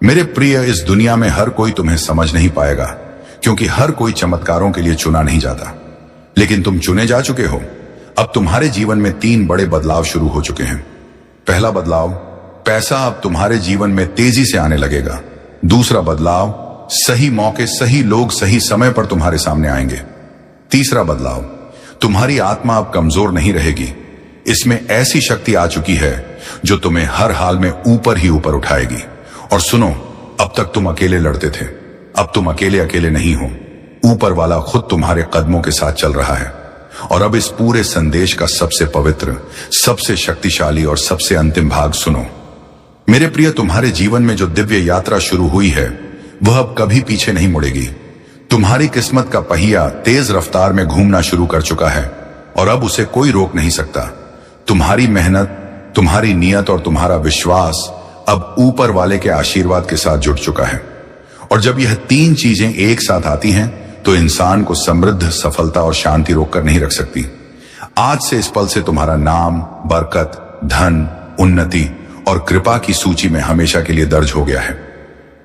मेरे प्रिय, इस दुनिया में हर कोई तुम्हें समझ नहीं पाएगा, क्योंकि हर कोई चमत्कारों के लिए चुना नहीं जाता। लेकिन तुम चुने जा चुके हो। अब तुम्हारे जीवन में 3 बड़े बदलाव शुरू हो चुके हैं। पहला बदलाव, पैसा अब तुम्हारे जीवन में तेजी से आने लगेगा। दूसरा बदलाव, सही मौके, सही लोग, सही समय पर तुम्हारे सामने आएंगे। तीसरा बदलाव, तुम्हारी आत्मा अब कमजोर नहीं रहेगी। इसमें ऐसी शक्ति आ चुकी है जो तुम्हें हर हाल में ऊपर ही ऊपर उठाएगी। और सुनो, अब तक तुम अकेले लड़ते थे, अब तुम अकेले अकेले नहीं हो। ऊपर वाला खुद तुम्हारे कदमों के साथ चल रहा है। और अब इस पूरे संदेश का सबसे पवित्र, सबसे शक्तिशाली और सबसे अंतिम भाग सुनो। मेरे प्रिय, तुम्हारे जीवन में जो दिव्य यात्रा शुरू हुई है वह अब कभी पीछे नहीं मुड़ेगी। तुम्हारी किस्मत का पहिया तेज रफ्तार में घूमना शुरू कर चुका है और अब उसे कोई रोक नहीं सकता। तुम्हारी मेहनत, तुम्हारी नियत और तुम्हारा विश्वास अब ऊपर वाले के आशीर्वाद के साथ जुड़ चुका है। और जब यह 3 चीजें एक साथ आती हैं तो इंसान को समृद्ध, सफलता और शांति रोककर नहीं रख सकती। आज से इस पल से तुम्हारा नाम, बरकत, धन, उन्नति और कृपा की सूची में हमेशा के लिए दर्ज हो गया है।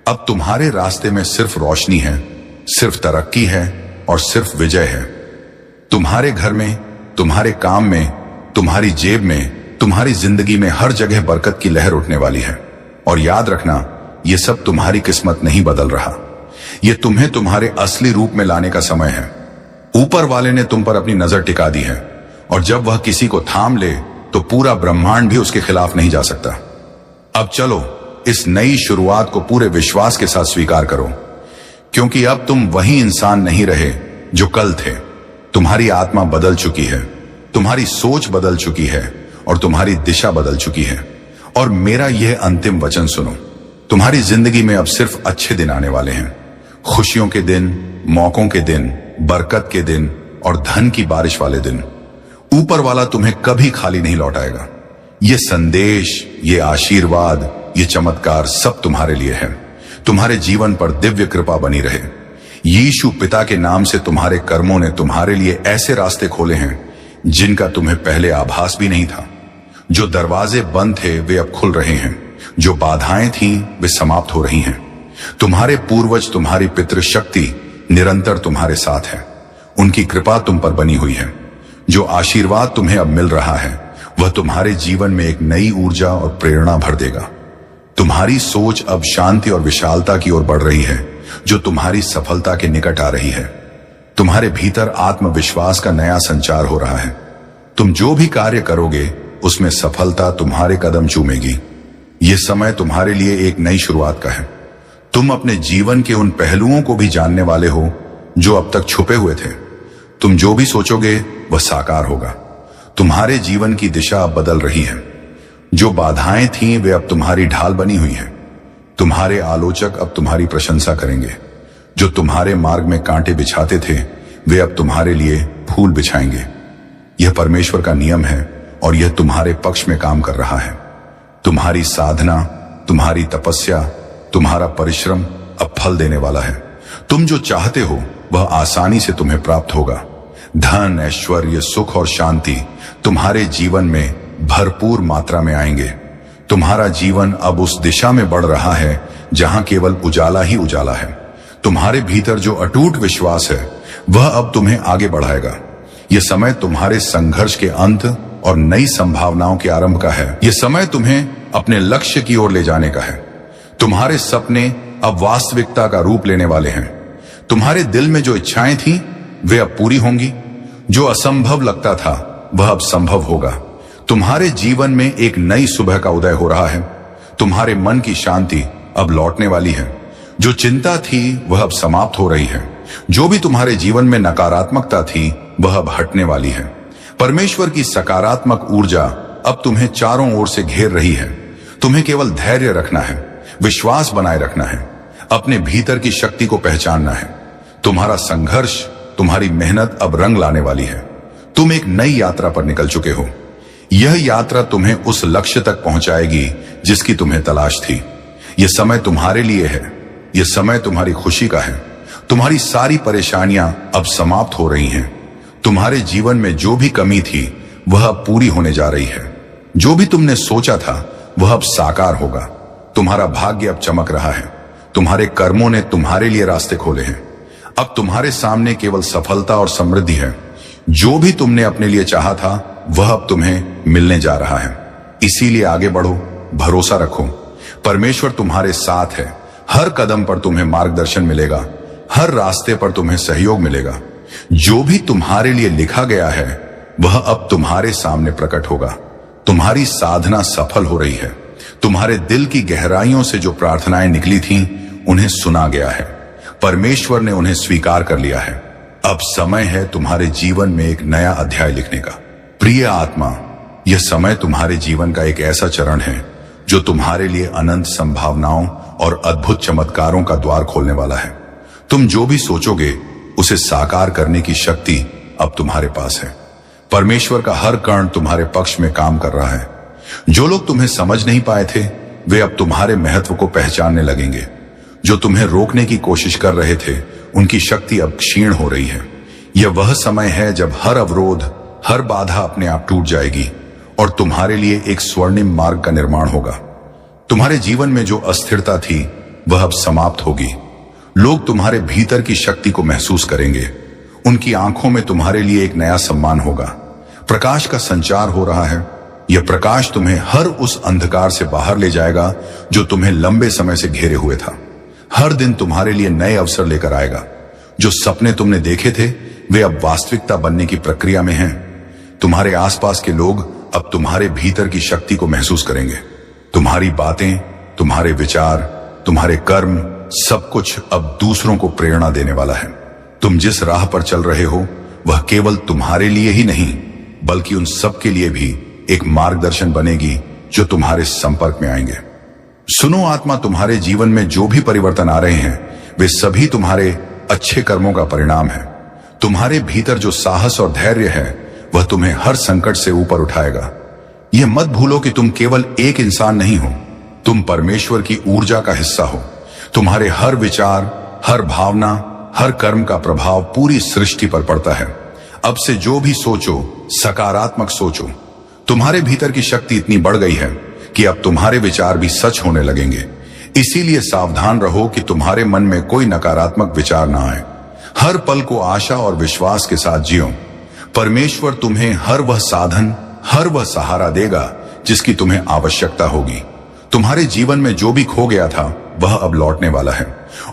अब तुम्हारे रास्ते में सिर्फ रोशनी है, सिर्फ तरक्की है और सिर्फ विजय है। तुम्हारे घर में, तुम्हारे काम में, तुम्हारी जेब में, तुम्हारी जिंदगी में हर जगह बरकत की लहर उठने वाली है। और याद रखना, यह सब तुम्हारी किस्मत नहीं बदल रहा, यह तुम्हें तुम्हारे असली रूप में लाने का समय है। ऊपर वाले ने तुम पर अपनी नजर टिका दी है और जब वह किसी को थाम ले तो पूरा ब्रह्मांड भी उसके खिलाफ नहीं जा सकता। अब चलो, इस नई शुरुआत को पूरे विश्वास के साथ स्वीकार करो, क्योंकि अब तुम वही इंसान नहीं रहे जो कल थे। तुम्हारी आत्मा बदल चुकी है, तुम्हारी सोच बदल चुकी है और तुम्हारी दिशा बदल चुकी है। और मेरा यह अंतिम वचन सुनो, तुम्हारी जिंदगी में अब सिर्फ अच्छे दिन आने वाले हैं। खुशियों के दिन, मौकों के दिन, बरकत के दिन और धन की बारिश वाले दिन। ऊपर वाला तुम्हें कभी खाली नहीं लौटाएगा। ये संदेश, ये आशीर्वाद, ये चमत्कार सब तुम्हारे लिए है। तुम्हारे जीवन पर दिव्य कृपा बनी रहे। यीशु पिता के नाम से तुम्हारे कर्मों ने तुम्हारे लिए ऐसे रास्ते खोले हैं जिनका तुम्हें पहले आभास भी नहीं था। जो दरवाजे बंद थे वे अब खुल रहे हैं, जो बाधाएं थीं वे समाप्त हो रही हैं। तुम्हारे पूर्वज, तुम्हारी पितृशक्ति निरंतर तुम्हारे साथ है। उनकी कृपा तुम पर बनी हुई है। जो आशीर्वाद तुम्हें अब मिल रहा है वह तुम्हारे जीवन में एक नई ऊर्जा और प्रेरणा भर देगा। तुम्हारी सोच अब शांति और विशालता की ओर बढ़ रही है, जो तुम्हारी सफलता के निकट आ रही है। तुम्हारे भीतर आत्मविश्वास का नया संचार हो रहा है। तुम जो भी कार्य करोगे उसमें सफलता तुम्हारे कदम चूमेगी। यह समय तुम्हारे लिए एक नई शुरुआत का है। तुम अपने जीवन के उन पहलुओं को भी जानने वाले हो जो अब तक छुपे हुए थे। तुम जो भी सोचोगे वह साकार होगा। तुम्हारे जीवन की दिशा अब बदल रही है। जो बाधाएं थीं वे अब तुम्हारी ढाल बनी हुई हैं। तुम्हारे आलोचक अब तुम्हारी प्रशंसा करेंगे। जो तुम्हारे मार्ग में कांटे बिछाते थे वे अब तुम्हारे लिए फूल बिछाएंगे। यह परमेश्वर का नियम है और यह तुम्हारे पक्ष में काम कर रहा है। तुम्हारी साधना, तुम्हारी तपस्या, तुम्हारा परिश्रम अब फल देने वाला है। तुम जो चाहते हो वह आसानी से तुम्हें प्राप्त होगा। धन, ऐश्वर्य, सुख और शांति तुम्हारे जीवन में भरपूर मात्रा में आएंगे। तुम्हारा जीवन अब उस दिशा में बढ़ रहा है जहां केवल उजाला ही उजाला है। तुम्हारे भीतर जो अटूट विश्वास है वह अब तुम्हें आगे बढ़ाएगा। यह समय तुम्हारे संघर्ष के अंत और नई संभावनाओं के आरंभ का है। यह समय तुम्हें अपने लक्ष्य की ओर ले जाने का है। तुम्हारे सपने अब वास्तविकता का रूप लेने वाले हैं। तुम्हारे दिल में जो इच्छाएं थीं वे अब पूरी होंगी। जो असंभव लगता था वह अब संभव होगा। तुम्हारे जीवन में एक नई सुबह का उदय हो रहा है। तुम्हारे मन की शांति अब लौटने वाली है। जो चिंता थी वह अब समाप्त हो रही है। जो भी तुम्हारे जीवन में नकारात्मकता थी वह अब हटने वाली है। परमेश्वर की सकारात्मक ऊर्जा अब तुम्हें चारों ओर से घेर रही है। तुम्हें केवल धैर्य रखना है, विश्वास बनाए रखना है, अपने भीतर की शक्ति को पहचानना है। तुम्हारा संघर्ष, तुम्हारी मेहनत अब रंग लाने वाली है। तुम एक नई यात्रा पर निकल चुके हो। यह यात्रा तुम्हें उस लक्ष्य तक पहुंचाएगी जिसकी तुम्हें तलाश थी। यह समय तुम्हारे लिए है। यह समय तुम्हारी खुशी का है। तुम्हारी सारी परेशानियां अब समाप्त हो रही हैं। तुम्हारे जीवन में जो भी कमी थी वह अब पूरी होने जा रही है। जो भी तुमने सोचा था वह अब साकार होगा। तुम्हारा भाग्य अब चमक रहा है। तुम्हारे कर्मों ने तुम्हारे लिए रास्ते खोले हैं। अब तुम्हारे सामने केवल सफलता और समृद्धि है। जो भी तुमने अपने लिए चाहा था वह अब तुम्हें मिलने जा रहा है। इसीलिए आगे बढ़ो, भरोसा रखो, परमेश्वर तुम्हारे साथ है। हर कदम पर तुम्हें मार्गदर्शन मिलेगा, हर रास्ते पर तुम्हें सहयोग मिलेगा। जो भी तुम्हारे लिए लिखा गया है वह अब तुम्हारे सामने प्रकट होगा। तुम्हारी साधना सफल हो रही है। तुम्हारे दिल की गहराइयों से जो प्रार्थनाएं निकली थीं, उन्हें सुना गया है। परमेश्वर ने उन्हें स्वीकार कर लिया है। अब समय है तुम्हारे जीवन में एक नया अध्याय लिखने का। प्रिय आत्मा, यह समय तुम्हारे जीवन का एक ऐसा चरण है जो तुम्हारे लिए अनंत संभावनाओं और अद्भुत चमत्कारों का द्वार खोलने वाला है। तुम जो भी सोचोगे उसे साकार करने की शक्ति अब तुम्हारे पास है। परमेश्वर का हर कण तुम्हारे पक्ष में काम कर रहा है। जो लोग तुम्हें समझ नहीं पाए थे वे अब तुम्हारे महत्व को पहचानने लगेंगे। जो तुम्हें रोकने की कोशिश कर रहे थे उनकी शक्ति अब क्षीण हो रही है। यह वह समय है जब हर अवरोध, हर बाधा अपने आप टूट जाएगी और तुम्हारे लिए एक स्वर्णिम मार्ग का निर्माण होगा। तुम्हारे जीवन में जो अस्थिरता थी वह अब समाप्त होगी। लोग तुम्हारे भीतर की शक्ति को महसूस करेंगे। उनकी आंखों में तुम्हारे लिए एक नया सम्मान होगा। प्रकाश का संचार हो रहा है। यह प्रकाश तुम्हें हर उस अंधकार से बाहर ले जाएगा जो तुम्हें लंबे समय से घेरे हुए था। हर दिन तुम्हारे लिए नए अवसर लेकर आएगा। जो सपने तुमने देखे थे वे अब वास्तविकता बनने की प्रक्रिया में हैं। तुम्हारे आसपास के लोग अब तुम्हारे भीतर की शक्ति को महसूस करेंगे। तुम्हारी बातें, तुम्हारे विचार, तुम्हारे कर्म, सब कुछ अब दूसरों को प्रेरणा देने वाला है। तुम जिस राह पर चल रहे हो वह केवल तुम्हारे लिए ही नहीं बल्कि उन सब के लिए भी एक मार्गदर्शन बनेगी जो तुम्हारे संपर्क में आएंगे। सुनो आत्मा, तुम्हारे जीवन में जो भी परिवर्तन आ रहे हैं वे सभी तुम्हारे अच्छे कर्मों का परिणाम है। तुम्हारे भीतर जो साहस और धैर्य है वह तुम्हें हर संकट से ऊपर उठाएगा। यह मत भूलो कि तुम केवल एक इंसान नहीं हो, तुम परमेश्वर की ऊर्जा का हिस्सा हो। तुम्हारे हर विचार, हर भावना, हर कर्म का प्रभाव पूरी सृष्टि पर पड़ता है। अब से जो भी सोचो सकारात्मक सोचो। तुम्हारे भीतर की शक्ति इतनी बढ़ गई है कि अब तुम्हारे विचार भी सच होने लगेंगे। इसीलिए सावधान रहो कि तुम्हारे मन में कोई नकारात्मक विचार ना आए। हर पल को आशा और विश्वास के साथ जियो। परमेश्वर तुम्हें हर वह साधन, हर वह सहारा देगा जिसकी तुम्हें आवश्यकता होगी। तुम्हारे जीवन में जो भी खो गया था वह अब लौटने वाला है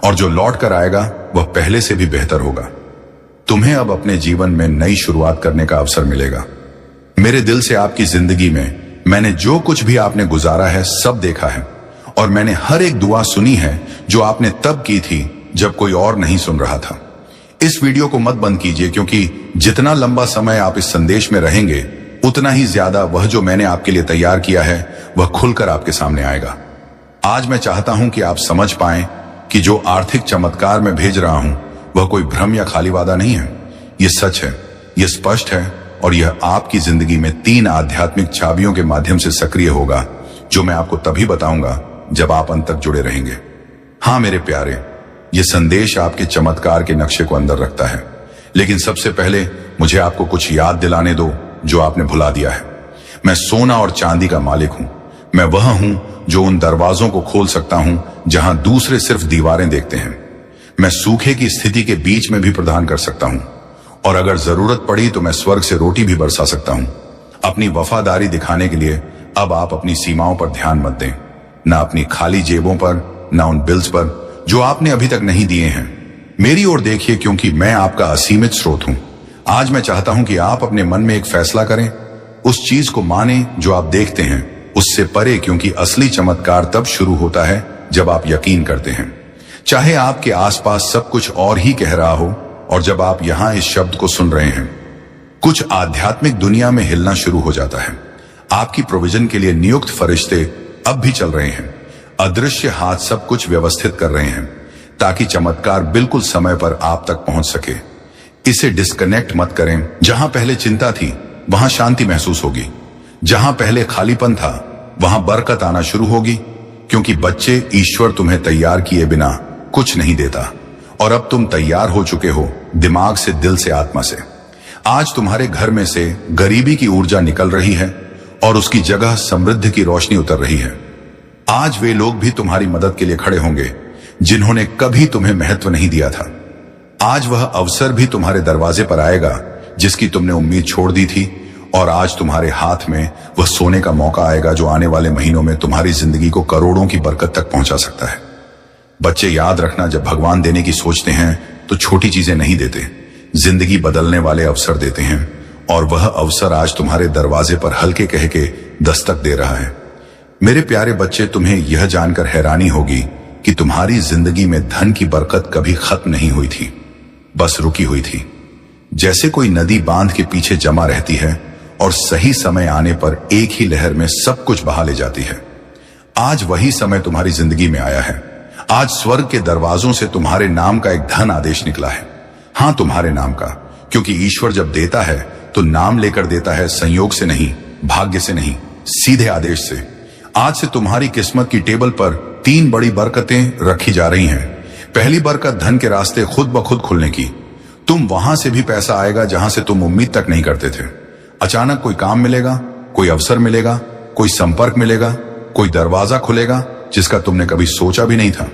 और जो लौट कर आएगा वह पहले से भी बेहतर होगा। तुम्हें अब अपने जीवन में नई शुरुआत करने का अवसर मिलेगा। मेरे दिल से आपकी जिंदगी में मैंने जो कुछ भी आपने गुजारा है सब देखा है और मैंने हर एक दुआ सुनी है जो आपने तब की थी जब कोई और नहीं सुन रहा था। इस वीडियो को मत बंद कीजिए क्योंकि जितना लंबा समय आप इस संदेश में रहेंगे उतना ही ज्यादा वह जो मैंने आपके लिए तैयार किया है वह खुलकर आपके सामने आएगा। आज मैं चाहता हूं कि आप समझ पाएं कि जो आर्थिक चमत्कार मैं भेज रहा हूं वह कोई भ्रम या खाली वादा नहीं है। यह सच है, यह स्पष्ट है और यह आपकी जिंदगी में 3 आध्यात्मिक चाबियों के माध्यम से सक्रिय होगा जो मैं आपको तभी बताऊंगा जब आप अंत तक जुड़े रहेंगे। हाँ मेरे प्यारे, यह संदेश आपके चमत्कार के नक्शे को अंदर रखता है, लेकिन सबसे पहले मुझे आपको कुछ याद दिलाने दो जो आपने भुला दिया है। मैं सोना और चांदी का मालिक हूं। मैं वह हूं जो उन दरवाजों को खोल सकता हूं जहां दूसरे सिर्फ दीवारें देखते हैं। मैं सूखे की स्थिति के बीच में भी प्रदान कर सकता हूं और अगर जरूरत पड़ी तो मैं स्वर्ग से रोटी भी बरसा सकता हूं। अपनी वफादारी दिखाने के लिए अब आप अपनी सीमाओं पर ध्यान मत दें, ना अपनी खाली जेबों पर, ना उन बिल्स पर जो आपने अभी तक नहीं दिए हैं। मेरी ओर देखिए क्योंकि मैं आपका असीमित स्रोत हूं। आज मैं चाहता हूं कि आप अपने मन में एक फैसला करें, उस चीज को माने जो आप देखते हैं, उससे परे, क्योंकि असली चमत्कार तब शुरू होता है जब आप यकीन करते हैं। चाहे आपके आसपास सब कुछ और ही कह रहा हो और जब आप यहां इस शब्द को सुन रहे हैं कुछ आध्यात्मिक दुनिया में हिलना शुरू हो जाता है। आपकी प्रोविजन के लिए नियुक्त फरिश्ते अब भी चल रहे हैं। अदृश्य हाथ सब कुछ व्यवस्थित कर रहे हैं ताकि चमत्कार बिल्कुल समय पर आप तक पहुंच सके। इसे डिस्कनेक्ट मत करें। जहां पहले चिंता थी वहां शांति महसूस होगी। जहां पहले खालीपन था वहां बरकत आना शुरू होगी, क्योंकि बच्चे, ईश्वर तुम्हें तैयार किए बिना कुछ नहीं देता और अब तुम तैयार हो चुके हो, दिमाग से, दिल से, आत्मा से। आज तुम्हारे घर में से गरीबी की ऊर्जा निकल रही है और उसकी जगह समृद्धि की रोशनी उतर रही है। आज वे लोग भी तुम्हारी मदद के लिए खड़े होंगे जिन्होंने कभी तुम्हें महत्व नहीं दिया था। आज वह अवसर भी तुम्हारे दरवाजे पर आएगा जिसकी तुमने उम्मीद छोड़ दी थी, और आज तुम्हारे हाथ में वह सोने का मौका आएगा जो आने वाले महीनों में तुम्हारी जिंदगी को करोड़ों की बरकत तक पहुंचा सकता है। बच्चे, याद रखना, जब भगवान देने की सोचते हैं तो छोटी चीजें नहीं देते, जिंदगी बदलने वाले अवसर देते हैं, और वह अवसर आज तुम्हारे दरवाजे पर हल्के कह के दस्तक दे रहा है। मेरे प्यारे बच्चे, तुम्हें यह जानकर हैरानी होगी कि तुम्हारी जिंदगी में धन की बरकत कभी खत्म नहीं हुई थी, बस रुकी हुई थी। जैसे कोई नदी बांध के पीछे जमा रहती है और सही समय आने पर एक ही लहर में सब कुछ बहा ले जाती है। आज वही समय तुम्हारी जिंदगी में आया है। आज स्वर्ग के दरवाजों से तुम्हारे नाम का एक धन आदेश निकला है। हां, तुम्हारे नाम का, क्योंकि ईश्वर जब देता है तो नाम लेकर देता है, संयोग से नहीं, भाग्य से नहीं, सीधे आदेश से। आज से तुम्हारी किस्मत की टेबल पर 3 बड़ी बरकतें रखी जा रही हैं। पहली बरकत, धन के रास्ते खुद ब खुद खुलने की। तुम वहां से भी पैसा आएगा जहां से तुम उम्मीद तक नहीं करते थे। अचानक कोई काम मिलेगा, कोई अवसर मिलेगा, कोई संपर्क मिलेगा, कोई दरवाजा खुलेगा जिसका तुमने कभी सोचा भी नहीं था।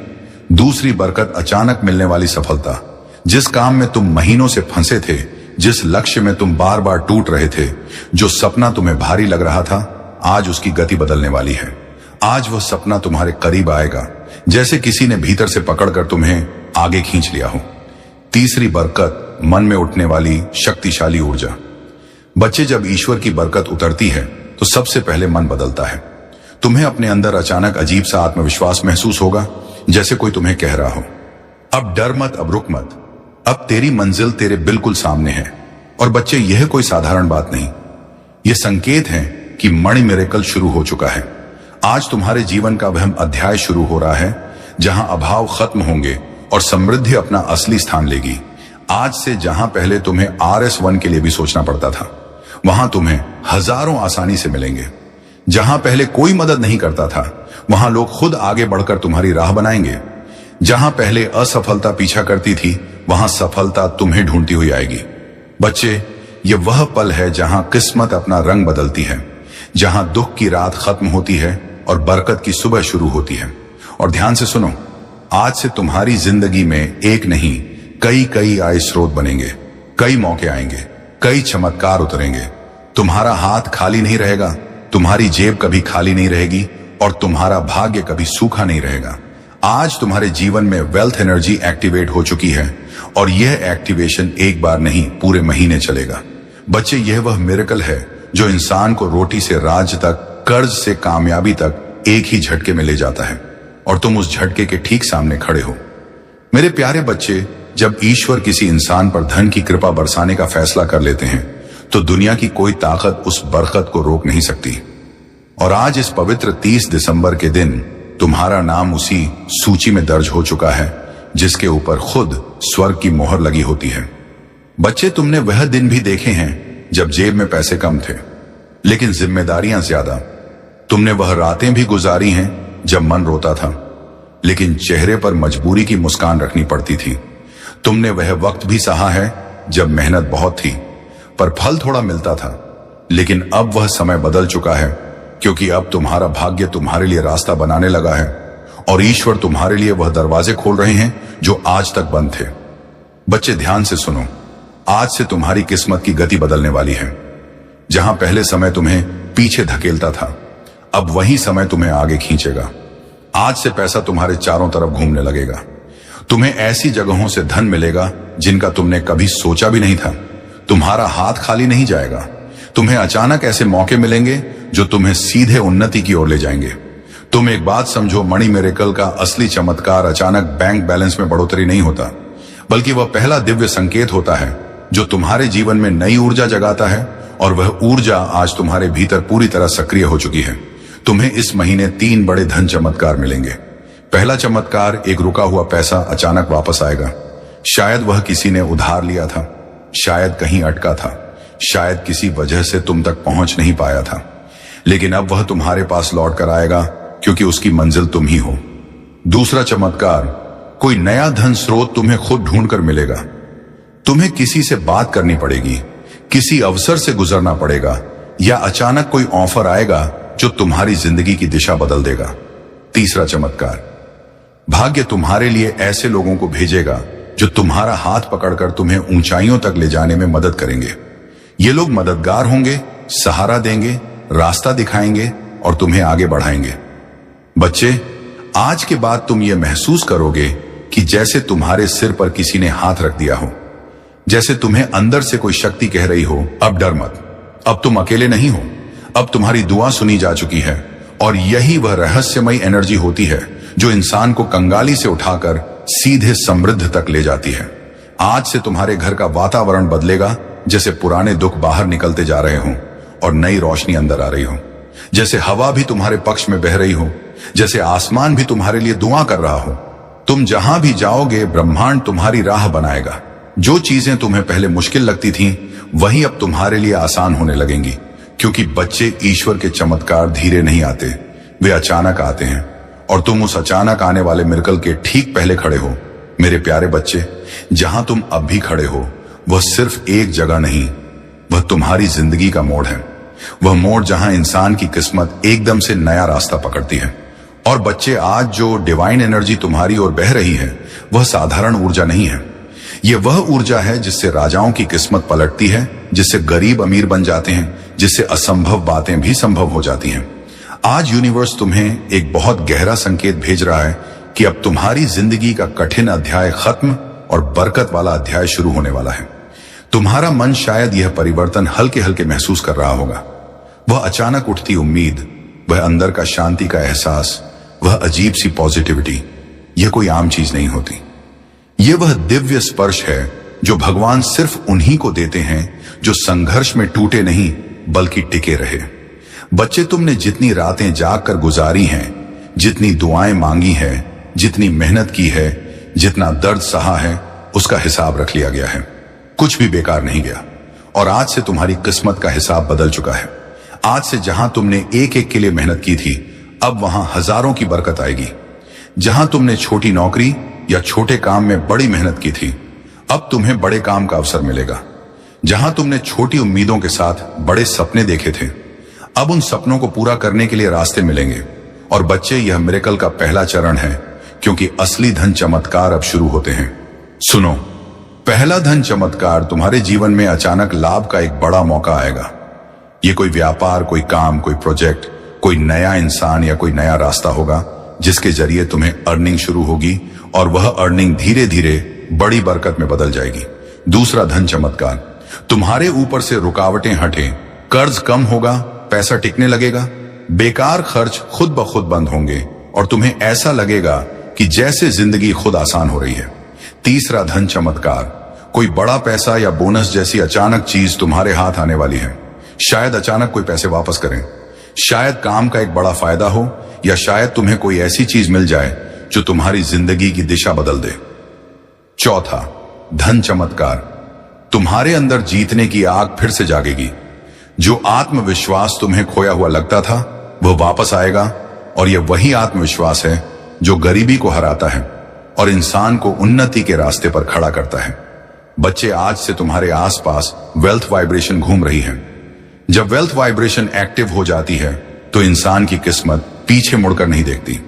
दूसरी बरकत, अचानक मिलने वाली सफलता। जिस काम में तुम महीनों से फंसे थे, जिस लक्ष्य में तुम बार बार टूट रहे थे, जो सपना तुम्हें भारी लग रहा था, आज उसकी गति बदलने वाली है। आज वह सपना तुम्हारे करीब आएगा, जैसे किसी ने भीतर से पकड़कर तुम्हें आगे खींच लिया हो। तीसरी बरकत, मन में उठने वाली शक्तिशाली ऊर्जा। बच्चे, जब ईश्वर की बरकत उतरती है तो सबसे पहले मन बदलता है। तुम्हें अपने अंदर अचानक अजीब सा आत्मविश्वास महसूस होगा, जैसे कोई तुम्हें कह रहा हो, अब डर मत, अब रुक मत, अब तेरी मंजिल तेरे बिल्कुल सामने है। और बच्चे, यह कोई साधारण बात नहीं, यह संकेत है कि मणि मिरेकल शुरू हो चुका है। आज तुम्हारे जीवन का वह अध्याय शुरू हो रहा है जहां अभाव खत्म होंगे और समृद्धि अपना असली स्थान लेगी। आज से जहां पहले तुम्हें RS1 के लिए भी सोचना पड़ता था, वहां तुम्हें हजारों आसानी से मिलेंगे। जहां पहले कोई मदद नहीं करता था, वहां लोग खुद आगे बढ़कर तुम्हारी राह बनाएंगे। जहां पहले असफलता पीछा करती थी, वहां सफलता तुम्हें ढूंढती हुई आएगी। बच्चे, यह वह पल है जहां किस्मत अपना रंग बदलती है, जहां दुख की रात खत्म होती है और बरकत की सुबह शुरू होती है। और ध्यान से सुनो, आज से तुम्हारी जिंदगी में एक नहीं, कई आय स्रोत बनेंगे, कई मौके आएंगे, कई चमत्कार उतरेंगे। तुम्हारा हाथ खाली नहीं रहेगा, तुम्हारी जेब कभी खाली नहीं रहेगी, और तुम्हारा भाग्य कभी सूखा नहीं रहेगा। आज तुम्हारे जीवन में वेल्थ एनर्जी एक्टिवेट हो चुकी है, और यह एक्टिवेशन एक बार नहीं, पूरे महीने चलेगा। बच्चे, यह वह मिरेकल है जो इंसान को रोटी से राज तक, कर्ज से कामयाबी तक एक ही झटके में ले जाता है, और तुम उस झटके के ठीक सामने खड़े हो। मेरे प्यारे बच्चे, जब ईश्वर किसी इंसान पर धन की कृपा बरसाने का फैसला कर लेते हैं, तो दुनिया की कोई ताकत उस बरकत को रोक नहीं सकती। और आज इस पवित्र 30 दिसंबर के दिन तुम्हारा नाम उसी सूची में दर्ज हो चुका है जिसके ऊपर खुद स्वर्ग की मोहर लगी होती है। बच्चे, तुमने वह दिन भी देखे हैं जब जेब में पैसे कम थे, लेकिन जिम्मेदारियां ज्यादा। तुमने वह रातें भी गुजारी हैं जब मन रोता था, लेकिन चेहरे पर मजबूरी की मुस्कान रखनी पड़ती थी। तुमने वह वक्त भी सहा है जब मेहनत बहुत थी, पर फल थोड़ा मिलता था। लेकिन अब वह समय बदल चुका है, क्योंकि अब तुम्हारा भाग्य तुम्हारे लिए रास्ता बनाने लगा है, और ईश्वर तुम्हारे लिए वह दरवाजे खोल रहे हैं जो आज तक बंद थे। बच्चे, ध्यान से सुनो, आज से तुम्हारी किस्मत की गति बदलने वाली है। जहां पहले समय तुम्हें पीछे धकेलता था, अब वही समय तुम्हें आगे खींचेगा। आज से पैसा तुम्हारे चारों तरफ घूमने लगेगा। तुम्हें ऐसी जगहों से धन मिलेगा जिनका तुमने कभी सोचा भी नहीं था। तुम्हारा हाथ खाली नहीं जाएगा। तुम्हें अचानक ऐसे मौके मिलेंगे जो तुम्हें सीधे उन्नति की ओर ले जाएंगे। तुम एक बात समझो, मणि मिरेकल का असली चमत्कार अचानक बैंक बैलेंस में बढ़ोतरी नहीं होता, बल्कि वह पहला दिव्य संकेत होता है जो तुम्हारे जीवन में नई ऊर्जा जगाता है, और वह ऊर्जा आज तुम्हारे भीतर पूरी तरह सक्रिय हो चुकी है। तुम्हें इस महीने 3 बड़े धन चमत्कार मिलेंगे। पहला चमत्कार, एक रुका हुआ पैसा अचानक वापस आएगा। शायद वह किसी ने उधार लिया था, शायद कहीं अटका था, शायद किसी वजह से तुम तक पहुंच नहीं पाया था, लेकिन अब वह तुम्हारे पास लौट कर आएगा, क्योंकि उसकी मंजिल तुम ही हो। दूसरा चमत्कार, कोई नया धन स्रोत तुम्हें खुद ढूंढ कर मिलेगा। तुम्हें किसी से बात करनी पड़ेगी, किसी अवसर से गुजरना पड़ेगा, या अचानक कोई ऑफर आएगा जो तुम्हारी जिंदगी की दिशा बदल देगा। तीसरा चमत्कार, भाग्य तुम्हारे लिए ऐसे लोगों को भेजेगा जो तुम्हारा हाथ पकड़कर तुम्हें ऊंचाइयों तक ले जाने में मदद करेंगे। ये लोग मददगार होंगे, सहारा देंगे, रास्ता दिखाएंगे और तुम्हें आगे बढ़ाएंगे। बच्चे, आज के बाद तुम ये महसूस करोगे कि जैसे तुम्हारे सिर पर किसी ने हाथ रख दिया हो, जैसे तुम्हें अंदर से कोई शक्ति कह रही हो, अब डर मत, अब तुम अकेले नहीं हो, अब तुम्हारी दुआ सुनी जा चुकी है। और यही वह रहस्यमयी एनर्जी होती है जो इंसान को कंगाली से उठाकर सीधे समृद्ध तक ले जाती है। आज से तुम्हारे घर का वातावरण बदलेगा, जैसे पुराने दुख बाहर निकलते जा रहे हों और नई रोशनी अंदर आ रही हो, जैसे हवा भी तुम्हारे पक्ष में बह रही हो, जैसे आसमान भी तुम्हारे लिए दुआ कर रहा हो। तुम जहां भी जाओगे, ब्रह्मांड तुम्हारी राह बनाएगा। जो चीजें तुम्हें पहले मुश्किल लगती थीं, वही अब तुम्हारे लिए आसान होने लगेंगी, क्योंकि बच्चे, ईश्वर के चमत्कार धीरे नहीं आते, वे अचानक आते हैं और तुम उस अचानक आने वाले मिरेकल के ठीक पहले खड़े हो। मेरे प्यारे बच्चे, जहां तुम अब भी खड़े हो, वह सिर्फ एक जगह नहीं, वह तुम्हारी जिंदगी का मोड़ है। वह मोड़ जहां इंसान की किस्मत एकदम से नया रास्ता पकड़ती है। और बच्चे, आज जो डिवाइन एनर्जी तुम्हारी ओर बह रही है, वह साधारण ऊर्जा नहीं है। यह वह ऊर्जा है जिससे राजाओं की किस्मत पलटती है, जिससे गरीब अमीर बन जाते हैं, जिससे असंभव बातें भी संभव हो जाती हैं। आज यूनिवर्स तुम्हें एक बहुत गहरा संकेत भेज रहा है कि अब तुम्हारी जिंदगी का कठिन अध्याय खत्म और बरकत वाला अध्याय शुरू होने वाला है। तुम्हारा मन शायद यह परिवर्तन हल्के हल्के महसूस कर रहा होगा। वह अचानक उठती उम्मीद, वह अंदर का शांति का एहसास, वह अजीब सी पॉजिटिविटी, यह कोई आम चीज नहीं होती। यह वह दिव्य स्पर्श है जो भगवान सिर्फ उन्हीं को देते हैं जो संघर्ष में टूटे नहीं बल्कि टिके रहे। बच्चे, तुमने जितनी रातें जाग कर गुजारी हैं, जितनी दुआएं मांगी हैं, जितनी मेहनत की है, जितना दर्द सहा है, उसका हिसाब रख लिया गया है। कुछ भी बेकार नहीं गया। और आज से तुम्हारी किस्मत का हिसाब बदल चुका है। आज से जहां तुमने एक एक के लिए मेहनत की थी, अब वहां हजारों की बरकत आएगी। जहां तुमने छोटी नौकरी या छोटे काम में बड़ी मेहनत की थी, अब तुम्हें बड़े काम का अवसर मिलेगा। जहां तुमने छोटी उम्मीदों के साथ बड़े सपने देखे थे, अब उन सपनों को पूरा करने के लिए रास्ते मिलेंगे। और बच्चे, यह मिरेकल का पहला चरण है, क्योंकि असली धन चमत्कार अब शुरू होते हैं। सुनो, पहला धन चमत्कार तुम्हारे जीवन में अचानक लाभ का एक बड़ा मौका आएगा। ये कोई व्यापार, कोई काम, कोई प्रोजेक्ट, कोई नया इंसान या कोई नया रास्ता होगा जिसके जरिए तुम्हें अर्निंग शुरू होगी और वह अर्निंग धीरे धीरे बड़ी बरकत में बदल जाएगी। दूसरा धन चमत्कार, तुम्हारे ऊपर से रुकावटें हटें, कर्ज कम होगा, पैसा टिकने लगेगा, बेकार खर्च खुद ब खुद बंद होंगे और तुम्हें ऐसा लगेगा कि जैसे जिंदगी खुद आसान हो रही है। तीसरा धन चमत्कार, कोई बड़ा पैसा या बोनस जैसी अचानक चीज तुम्हारे हाथ आने वाली है। शायद अचानक कोई पैसे वापस करें, शायद काम का एक बड़ा फायदा हो, या शायद तुम्हें कोई ऐसी चीज मिल जाए जो तुम्हारी जिंदगी की दिशा बदल दे। चौथा धन चमत्कार, तुम्हारे अंदर जीतने की आग फिर से जागेगी। जो आत्मविश्वास तुम्हें खोया हुआ लगता था, वह वापस आएगा। और यह वही आत्मविश्वास है जो गरीबी को हराता है और इंसान को उन्नति के रास्ते पर खड़ा करता है। बच्चे, आज से तुम्हारे आसपास वेल्थ वाइब्रेशन घूम रही है। जब वेल्थ वाइब्रेशन एक्टिव हो जाती है, तो इंसान की किस्मत पीछे मुड़कर नहीं देखती।